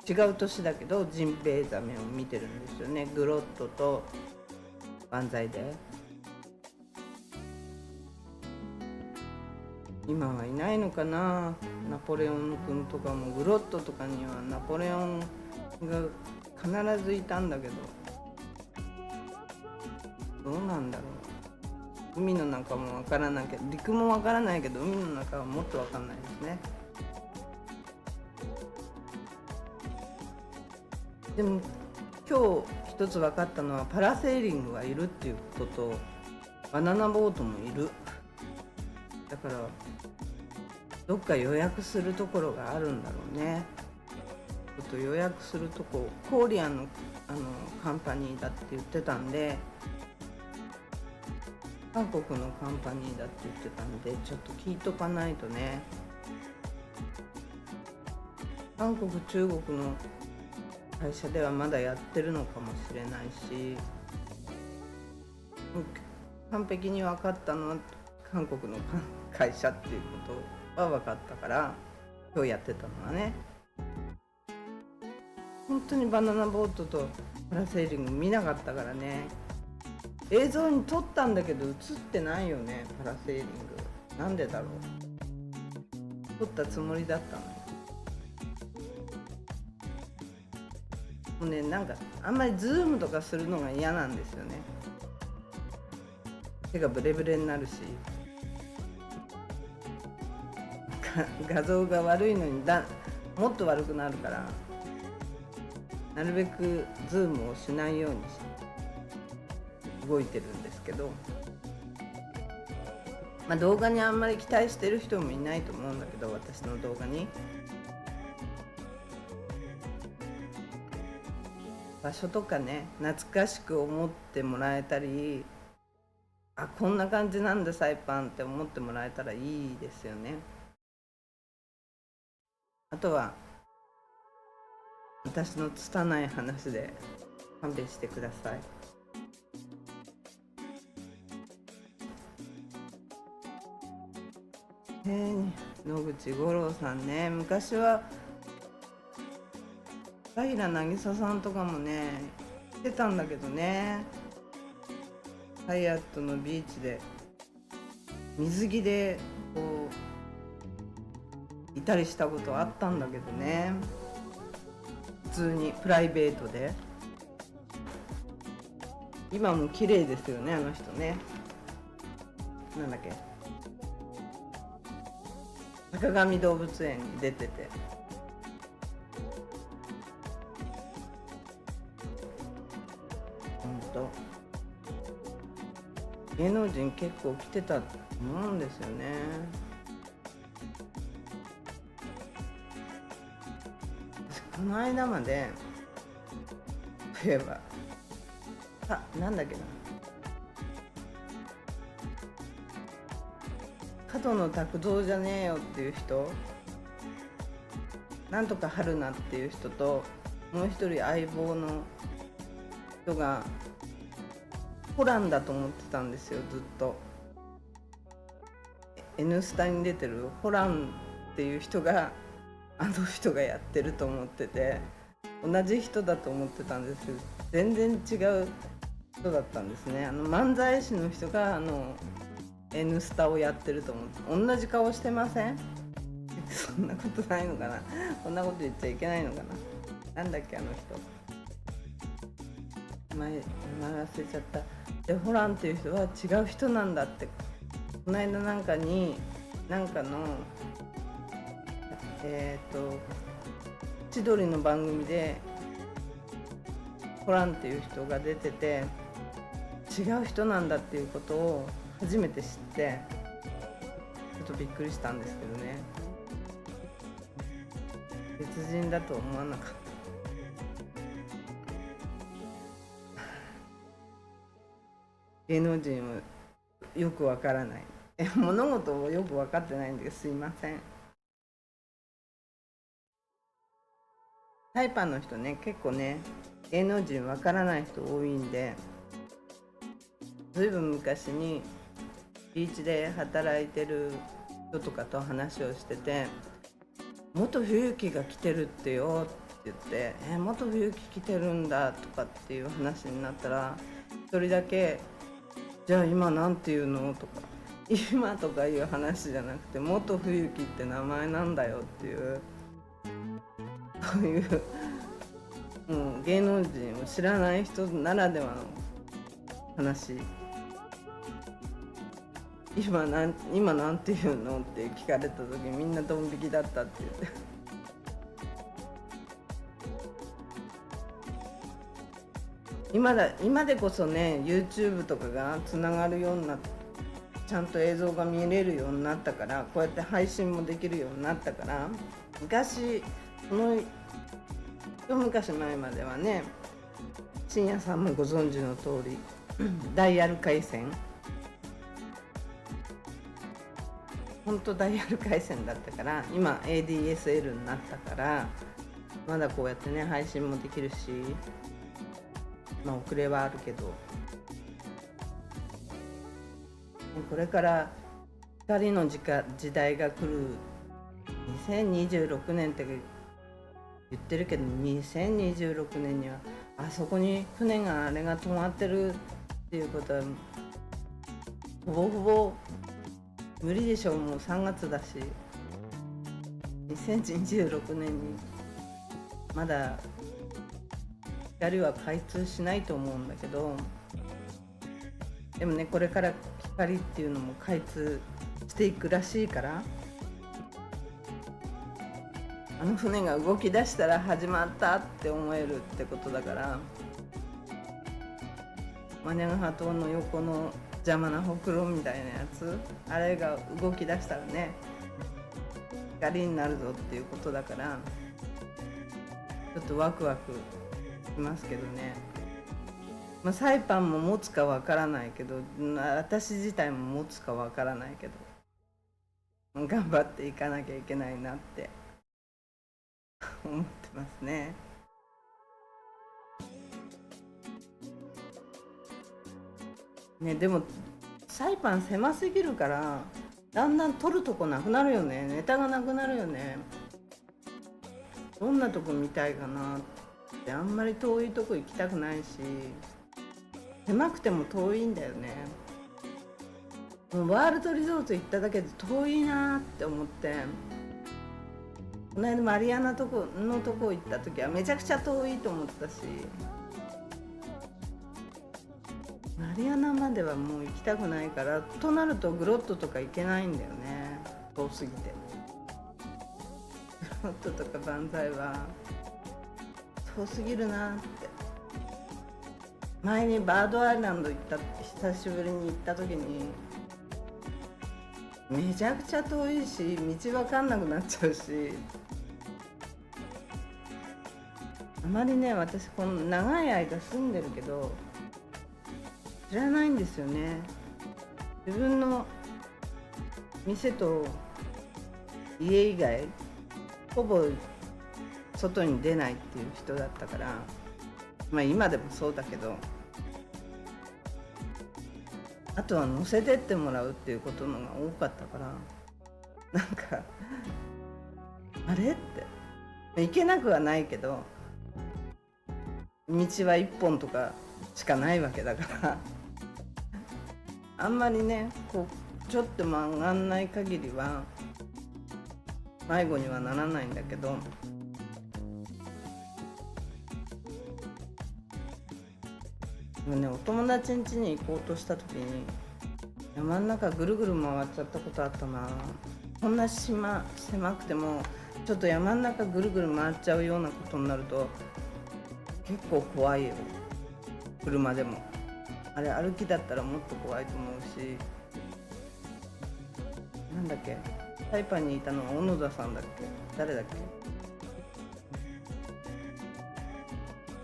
違う年だけどジンベエザメを見てるんですよね。グロットとバンザイで。今はいないのかな。ナポレオン君とかも、グロットとかにはナポレオンが必ずいたんだけど、どうなんだろう。海の中もわからないけど、陸もわからないけど、海の中はもっとわかんないですね。でも今日一つ分かったのは、パラセーリングがいるっていうことと、バナナボートもいる。だからどっか予約するところがあるんだろうね。ちょっと予約するとこ、コーリアンのカンパニーだって言ってたんで、韓国のカンパニーだって言ってたんで、ちょっと聞いとかないとね。韓国、中国の会社ではまだやってるのかもしれないし、完璧に分かったのは韓国の会社っていうことは分かったから、今日やってたのはね。本当にバナナボートとパラセーリング見なかったからね。映像に撮ったんだけど映ってないよね、パラセーリング。なんでだろう。撮ったつもりだったのに。もうね、なんかあんまりズームとかするのが嫌なんですよね。手がブレブレになるし、画像が悪いのにもっと悪くなるから、なるべくズームをしないように動いてるんですけど、動画にあんまり期待してる人もいないと思うんだけど、私の動画に。場所とかね、懐かしく思ってもらえたり、こんな感じなんだサイパンって思ってもらえたらいいですよね。あとは私の拙い話で勘弁してください。野口五郎さんね、昔は平渚さんとかもね来てたんだけどね。ハイアットのビーチで水着でこういたりしたことあったんだけどね。普通にプライベートで。今も綺麗ですよね、あの人ね。なんだっけ、坂上動物園に出てて、芸能人結構来てたと思うんですよね。私この間まで、そういえばなんだっけな、角野卓造じゃねえよっていう人、なんとか春菜っていう人と、もう一人相棒の人がホランだと思ってたんですよ、ずっと。N スタに出てるホランっていう人があの人がやってると思ってて、同じ人だと思ってたんですけど、全然違う人だったんですね。漫才師の人がN スタをやってると思って、同じ顔してません？そんなことないのかな、こんなこと言っちゃいけないのかな、なんだっけあの人、名前忘れちゃった。でホランっていう人は違う人なんだって、この間なんかの千鳥の番組でホランっていう人が出てて、違う人なんだっていうことを初めて知って、ちょっとびっくりしたんですけどね。別人だと思わなかった。芸能人をよくわからない、物事をよく分かってないんですいません。タイパンの人ね、結構ね芸能人わからない人多いんで、ずいぶん昔にビーチで働いてる人とかと話をしてて、元冬樹が来てるってよって言って、元冬樹来てるんだとかっていう話になったら、一人だけじゃあ今なんていうのとか、今とかいう話じゃなくて、元冬樹って名前なんだよっていう、そういうもう芸能人を知らない人ならではの話。今なんていうのって聞かれた時、みんなドン引きだったって言って今でこそね YouTube とかがつながるようになって、ちゃんと映像が見れるようになったから、こうやって配信もできるようになったから、昔一昔前まではね、深夜さんもご存知の通りダイヤル回線、本当ダイヤル回線だったから、今 ADSL になったから、まだこうやってね配信もできるし、遅れはあるけど、これから2人の時代が来る。2026年って言ってるけど、2026年にはあそこに船が止まってるっていうことはほぼほぼ無理でしょう。もう3月だし、2026年にまだ光は開通しないと思うんだけど、でもね、これから光っていうのも開通していくらしいから、あの船が動き出したら始まったって思えるってことだから、マニャガハ島の横の邪魔なほくろみたいなやつ、あれが動き出したらね光になるぞっていうことだから、ちょっとワクワクしますけどね。サイパンも持つかわからないけど、私自体も持つかわからないけど、頑張っていかなきゃいけないなって思ってますね。でもサイパン狭すぎるから、だんだん取るとこなくなるよね。ネタがなくなるよね。どんなとこ見たいかなって、あんまり遠いとこ行きたくないし、狭くても遠いんだよね。もうワールドリゾート行っただけで遠いなって思って、この間マリアナのとこ行った時はめちゃくちゃ遠いと思ったし、マリアナまではもう行きたくないから、となるとグロットとか行けないんだよね、遠すぎて。グロットとかバンザイは遠すぎるなって。前にバードアイランド久しぶりに行った時に、めちゃくちゃ遠いし、道分かんなくなっちゃうし、あまりね、私この長い間住んでるけど、知らないんですよね。自分の店と家以外ほぼ外に出ないっていう人だったから、まあ今でもそうだけど、あとは乗せてってもらうっていうことのが多かったから、なんかあれって行けなくはないけど、道は一本とかしかないわけだからあんまりねこうちょっと曲がんない限りは迷子にはならないんだけど、もうね、お友達ん家に行こうとした時に山の中ぐるぐる回っちゃったことあったな。こんな狭くてもちょっと山の中ぐるぐる回っちゃうようなことになると結構怖いよ。車でもあれ歩きだったらもっと怖いと思うし、なんだっけ、サイパンにいたのは小野田さんだっけ、誰だっけ、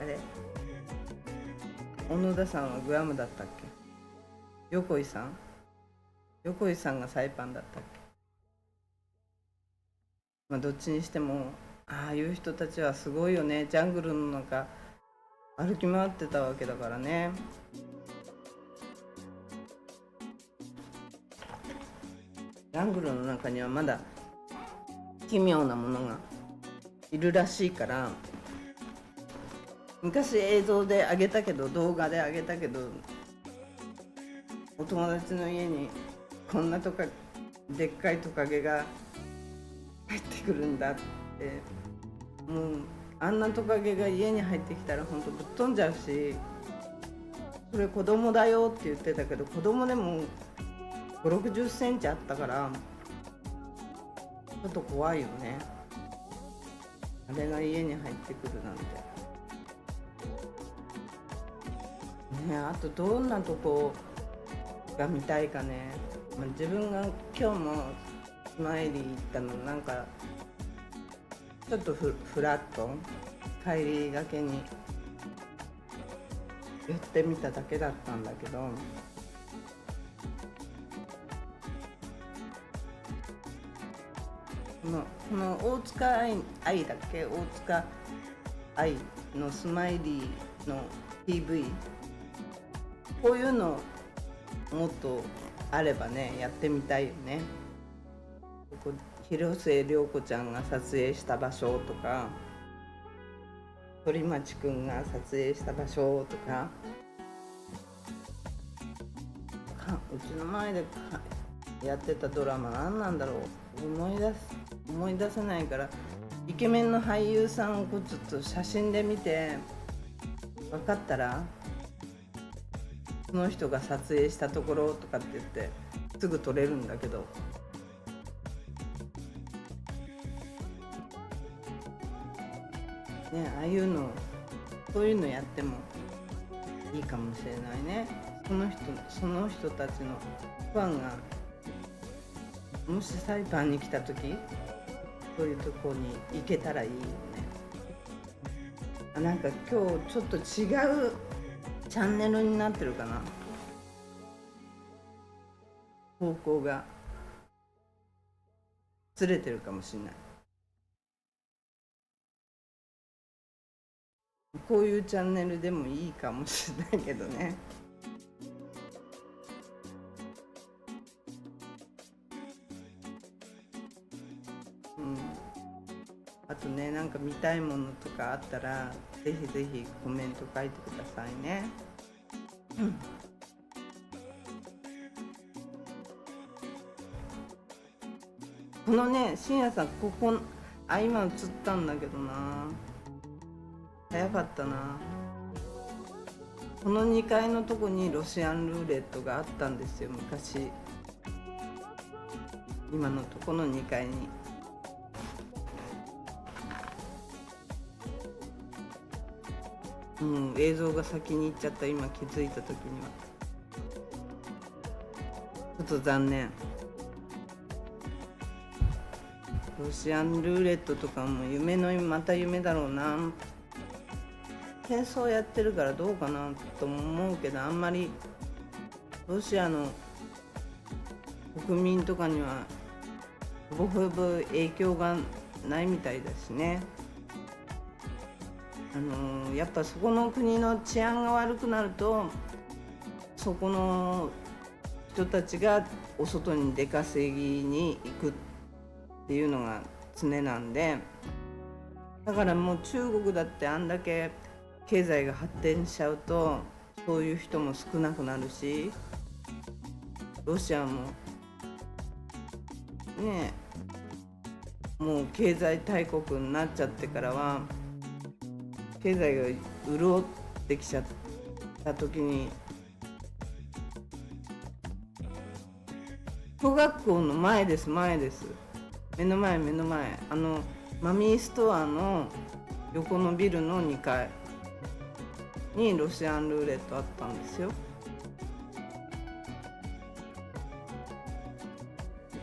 あれ小野田さんはグアムだったっけ、横井さんがサイパンだったっけ。まあどっちにしてもああいう人たちはすごいよね。ジャングルの中歩き回ってたわけだからね。ジャングルの中にはまだ奇妙なものがいるらしいから、昔映像で上げたけど、動画で上げたけど、お友達の家にこんなでっかいトカゲが入ってくるんだって、もうあんなトカゲが家に入ってきたら本当ぶっ飛んじゃうし、それ子供だよって言ってたけど、子供でも5、60センチあったからちょっと怖いよね。あれが家に入ってくるなんてね。あとどんなとこが見たいかね。まあ、自分が今日もスマイリー行ったのなんかちょっとフラット帰りがけに寄ってみただけだったんだけど、この大塚愛だっけ、大塚愛のスマイリーの PV、 こういうのもっとあればねやってみたいよね。ここ広末涼子ちゃんが撮影した場所とか、鳥町くんが撮影した場所とか、うちの前でやってたドラマ何なんだろう、思い出せないから、イケメンの俳優さんをちょっと写真で見て分かったらその人が撮影したところとかって言ってすぐ撮れるんだけど、ね、ああいうのそういうのやってもいいかもしれないね。その人たちのファンがもしサイパンに来た時そういうとこに行けたらいいよね。なんか今日ちょっと違うチャンネルになってるかな、方向がずれてるかもしれない。こういうチャンネルでもいいかもしれないけどね。あとね、なんか見たいものとかあったらぜひぜひコメント書いてくださいね。このね、深夜さん、ここ今映ったんだけどな、早かったな。この2階のとこにロシアンルーレットがあったんですよ、昔。今のとこの2階に。映像が先に行っちゃった。今気づいた時にはちょっと残念。ロシアンルーレットとかもまた夢だろうな。戦争やってるからどうかなと思うけど、あんまりロシアの国民とかにはほぼほぼ影響がないみたいだしね。やっぱそこの国の治安が悪くなると、そこの人たちがお外に出稼ぎに行くっていうのが常なんで、だからもう中国だってあんだけ経済が発展しちゃうとそういう人も少なくなるし、ロシアもねもう経済大国になっちゃってからは、経済が潤ってきちゃった時に、小学校の前です、目の前、マミーストアの横のビルの2階にロシアンルーレットあったんですよ。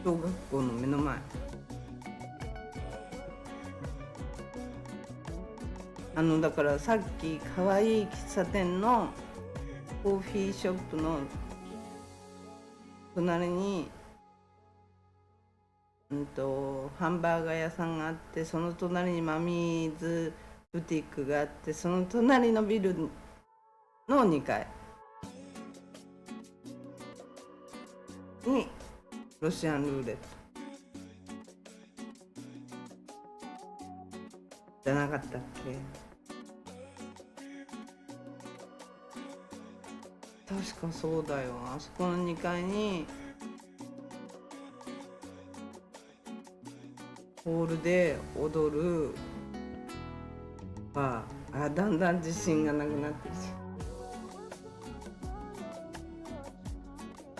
小学校の目の前。だからさっきかわいい喫茶店のコーヒーショップの隣にハンバーガー屋さんがあって、その隣にマミーズブティックがあって、その隣のビルの2階にロシアンルーレットじゃなかったっけ。確かそうだよ。あそこの2階にホールで踊るバー。だんだん自信がなくなってきちゃう。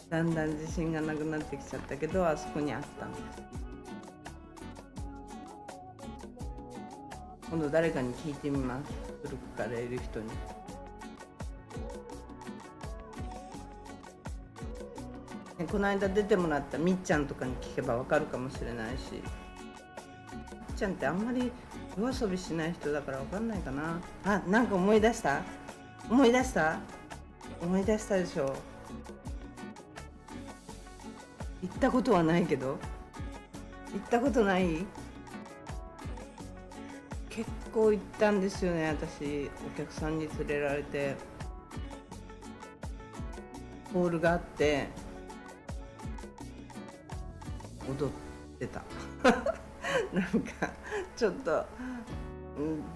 だんだん自信がなくなってきちゃったけど、あそこにあったんです。今度誰かに聞いてみます。古くからいる人に。この間出てもらったみっちゃんとかに聞けばわかるかもしれないし、みっちゃんってあんまり夜遊びしない人だからわかんないかな。なんか思い出したでしょ。行ったことはないけど。行ったことない？結構行ったんですよね、私。お客さんに連れられて、ホールがあって踊ってたなんかちょっと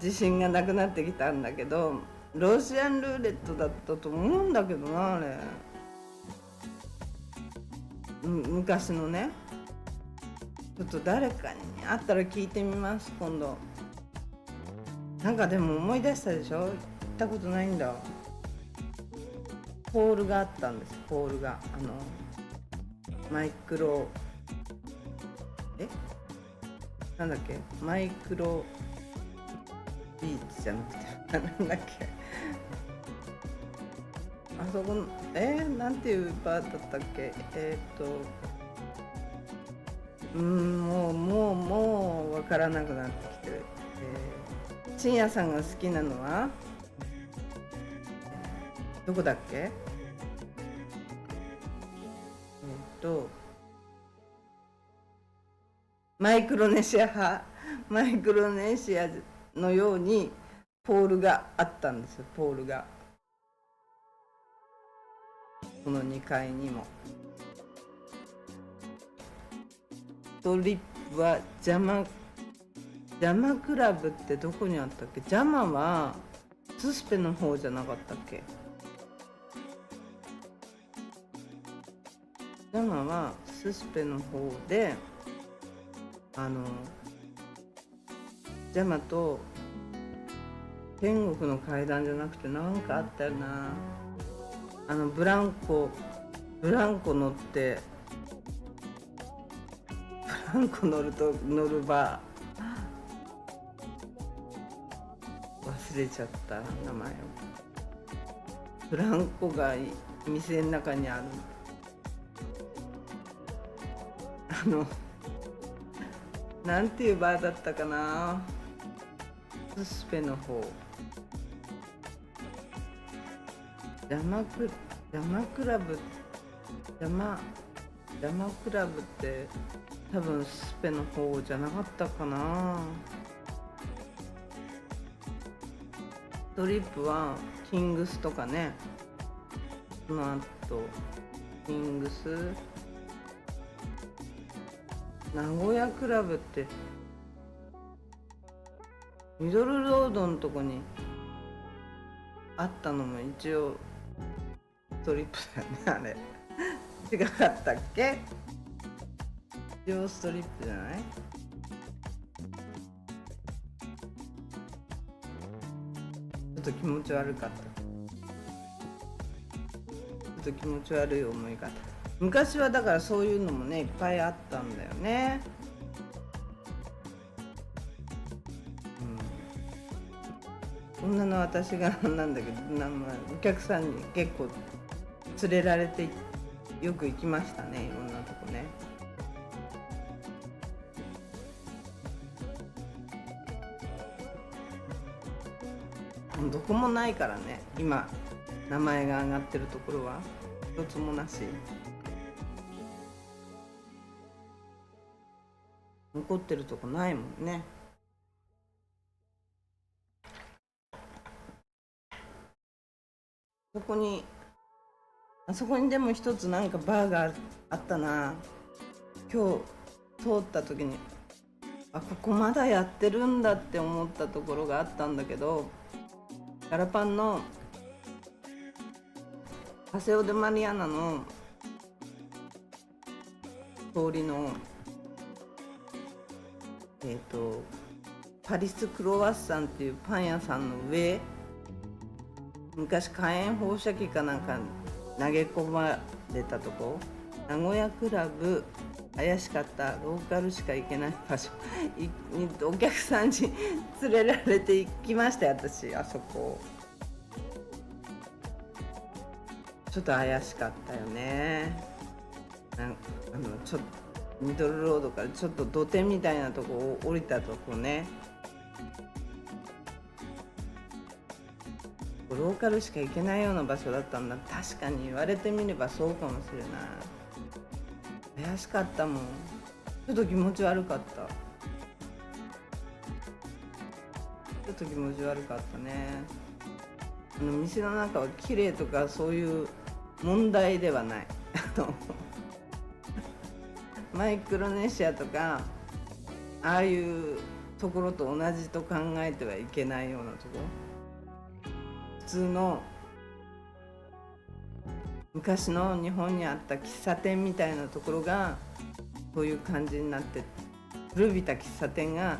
自信がなくなってきたんだけど、ロシアンルーレットだったと思うんだけどな、あれ。昔のね。ちょっと誰かに会ったら聞いてみます、今度。なんかでも思い出したでしょ。行ったことないんだ。ホールがあったんです。ホールがマイクロなんだっけ、マイクロビーチじゃなくてなんだっけ、あそこなんていうバーだったっけ。もう分からなくなってきてる。深夜さんが好きなのはどこだっけ。マイクロネシア派。マイクロネシアのようにポールがあったんですよ。ポールがこの2階にも。ストリップはジャマクラブってどこにあったっけ。ジャマはススペの方じゃなかったっけ。ジャマはススペの方で、ジャマと天国の階段じゃなくてなんかあったよな。ブランコ乗って、ブランコ乗るバー忘れちゃった名前を。ブランコが店の中にある。なんていうバーだったかな。ススペの方。ジャマクラブジャマクラブって多分スペの方じゃなかったかな。ストリップはキングスとかね、その後キングス、名古屋クラブってミドルロードのとこにあったのも一応ストリップだよね、あれ違かったっけ。一応ストリップじゃない。ちょっと気持ち悪かった。ちょっと気持ち悪い思い方。昔はだからそういうのもねいっぱいあったんだよね。女の私がなんだけど、お客さんに結構連れられてよく行きましたね、いろんなとこね。どこもないからね、今名前が上がってるところは一つもなし。残ってるとこないもんね。あそこにでも一つなんかバーがあったな。今日通った時に、ここまだやってるんだって思ったところがあったんだけど、ガラパンのパセオ・デ・マリアナの通りのパリス・クロワッサンっていうパン屋さんの上、昔火炎放射器かなんか投げ込まれたとこ、名古屋クラブ、怪しかったローカルしか行けない場所お客さんに連れられて行きましたよ、私。あそこちょっと怪しかったよね。ちょっとミドルロードからちょっと土手みたいなとこを降りたとこね、ローカルしか行けないような場所だったんだ。確かに言われてみればそうかもしれない。怪しかったもん。ちょっと気持ち悪かった。ちょっと気持ち悪かったね。店の中は綺麗とかそういう問題ではない。マイクロネシアとかああいうところと同じと考えてはいけないようなところ、普通の昔の日本にあった喫茶店みたいなところがそういう感じになって、古びた喫茶店が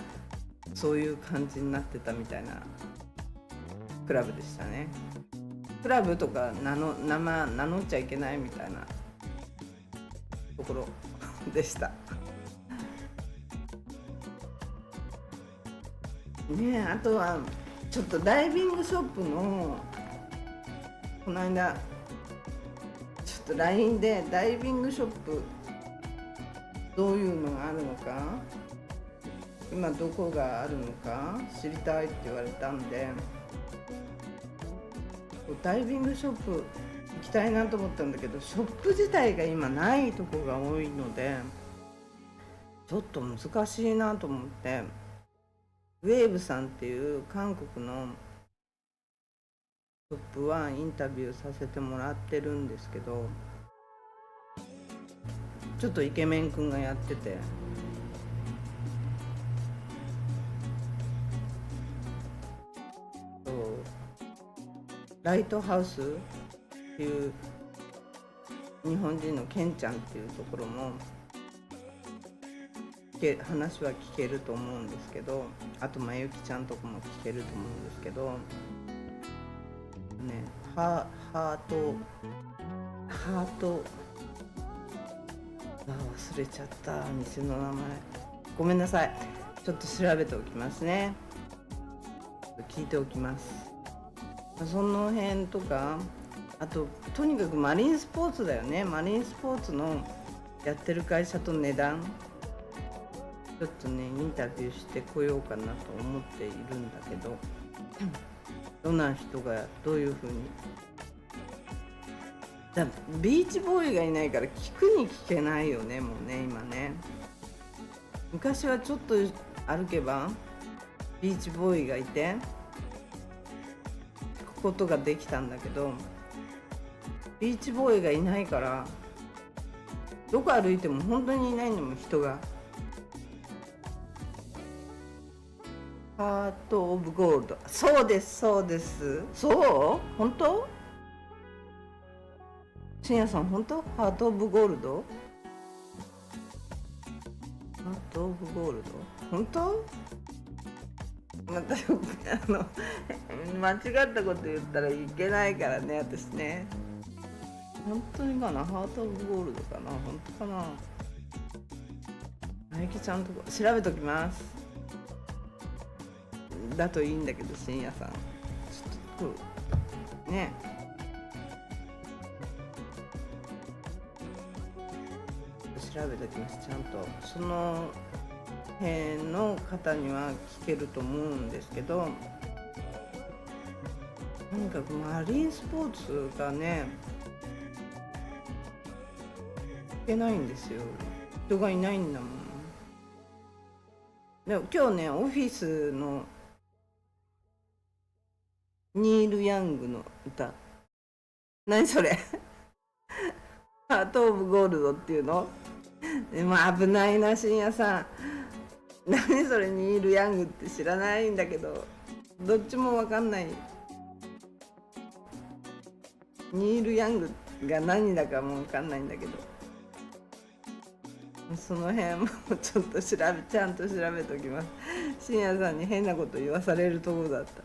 そういう感じになってたみたいなクラブでしたね。クラブとか名乗っちゃいけないみたいなところでしたね。あとはちょっとダイビングショップのこの間ちょっと LINE でダイビングショップどういうのがあるのか、今どこがあるのか知りたいって言われたんで、ダイビングショップ行きたいなと思ったんだけど、ショップ自体が今ないとこが多いのでちょっと難しいなと思って、ウェーブさんっていう韓国のショップはインタビューさせてもらってるんですけど、ちょっとイケメンくんがやってて、ライトハウスっていう日本人のケンちゃんっていうところも話は聞けると思うんですけど、あとまゆきちゃんとかも聞けると思うんですけどね、ハート忘れちゃった、店の名前。ごめんなさい、ちょっと調べておきますね。聞いておきます。その辺とか、あととにかくマリンスポーツだよね。マリンスポーツのやってる会社と値段ちょっとねインタビューしてこようかなと思っているんだけど、どんな人がどういうふうにだビーチボーイがいないから聞くに聞けないよね、もうね今ね。昔はちょっと歩けばビーチボーイがいて聞くことができたんだけど、ビーチボーイがいないからどこ歩いても本当にいないんだもん、人が。ハート・オブ・ゴールド、そうですそうです。そう本当？深夜さん本当？ハート・オブ・ゴールド、ハート・オブ・ゴールド本当？またよく間違ったこと言ったらいけないからね、私ね。本当にかな、ハート・オブ・ゴールドかな、本当かな。あゆきちゃんとこ調べときます。だといいんだけど、深夜さんちょっとね、調べときます。ちゃんとその辺の方には聞けると思うんですけど、とにかくマリンスポーツがね聞けないんですよ、人がいないんだもん。でも今日ね、オフィスのニール・ヤングの歌、何それハート・オブ・ゴールドっていうの。でも危ないな、深夜さん。何それ、ニール・ヤングって知らないんだけど、どっちも分かんない。ニール・ヤングが何だかも分かんないんだけど、その辺もちょっとちゃんと調べときます。深夜さんに変なこと言わされるところだった。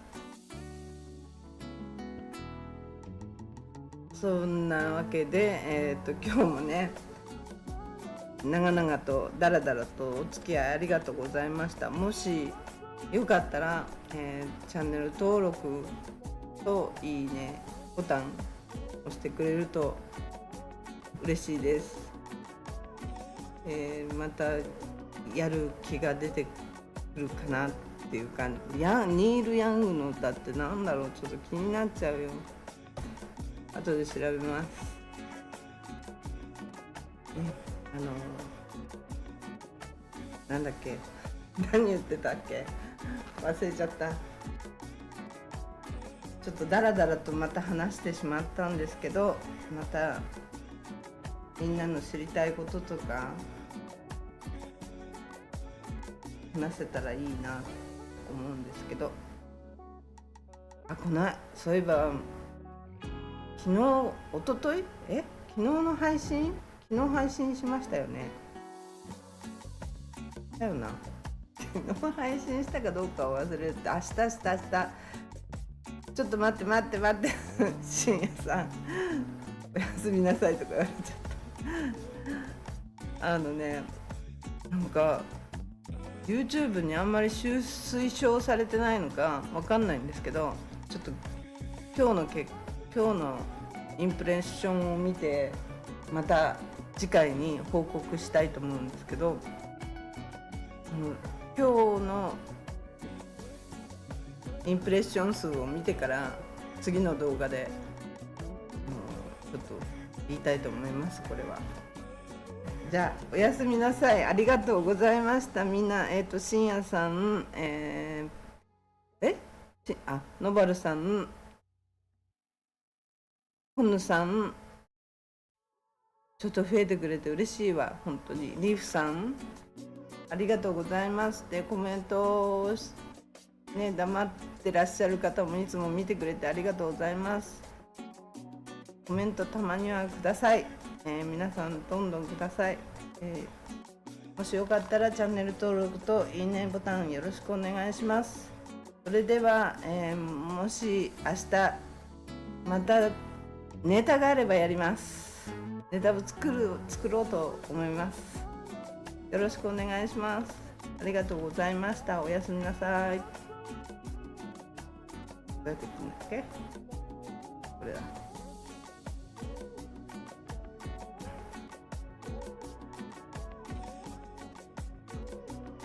そんなわけで、今日もね長々とだらだらとお付き合いありがとうございました。もしよかったら、チャンネル登録といいねボタン押してくれると嬉しいです。またやる気が出てくるかなっていう感じ。ニール・ヤングの歌ってなんだろう、ちょっと気になっちゃうよ。後で調べます。なんだっけ何言ってたっけ忘れちゃった。ちょっとダラダラとまた話してしまったんですけど、またみんなの知りたいこととか話せたらいいなと思うんですけど、そういえば昨日一昨日昨日配信しましたよね。だよな。昨日配信したかどうかを忘れて、明日ちょっと待って深夜さんおやすみなさいとか言われちゃった。なんか YouTube にあんまり推奨されてないのかわかんないんですけど、ちょっと今日のインプレッションを見てまた次回に報告したいと思うんですけど、今日のインプレッション数を見てから次の動画でちょっと言いたいと思います。これはじゃあおやすみなさい。ありがとうございました。みんな深夜さん、のばるさん、ほぬさん、ちょっと増えてくれて嬉しいわ、本当に。リーフさんありがとうございますってコメントをね、黙ってらっしゃる方もいつも見てくれてありがとうございます。コメントたまにはください。皆さんどんどんください。もしよかったらチャンネル登録といいねボタンよろしくお願いします。それでは、もし明日またネタがあればやります。ネタを作ろうと思います。よろしくお願いします。ありがとうございました。おやすみなさい。どうやっていくんだっけ？これだ。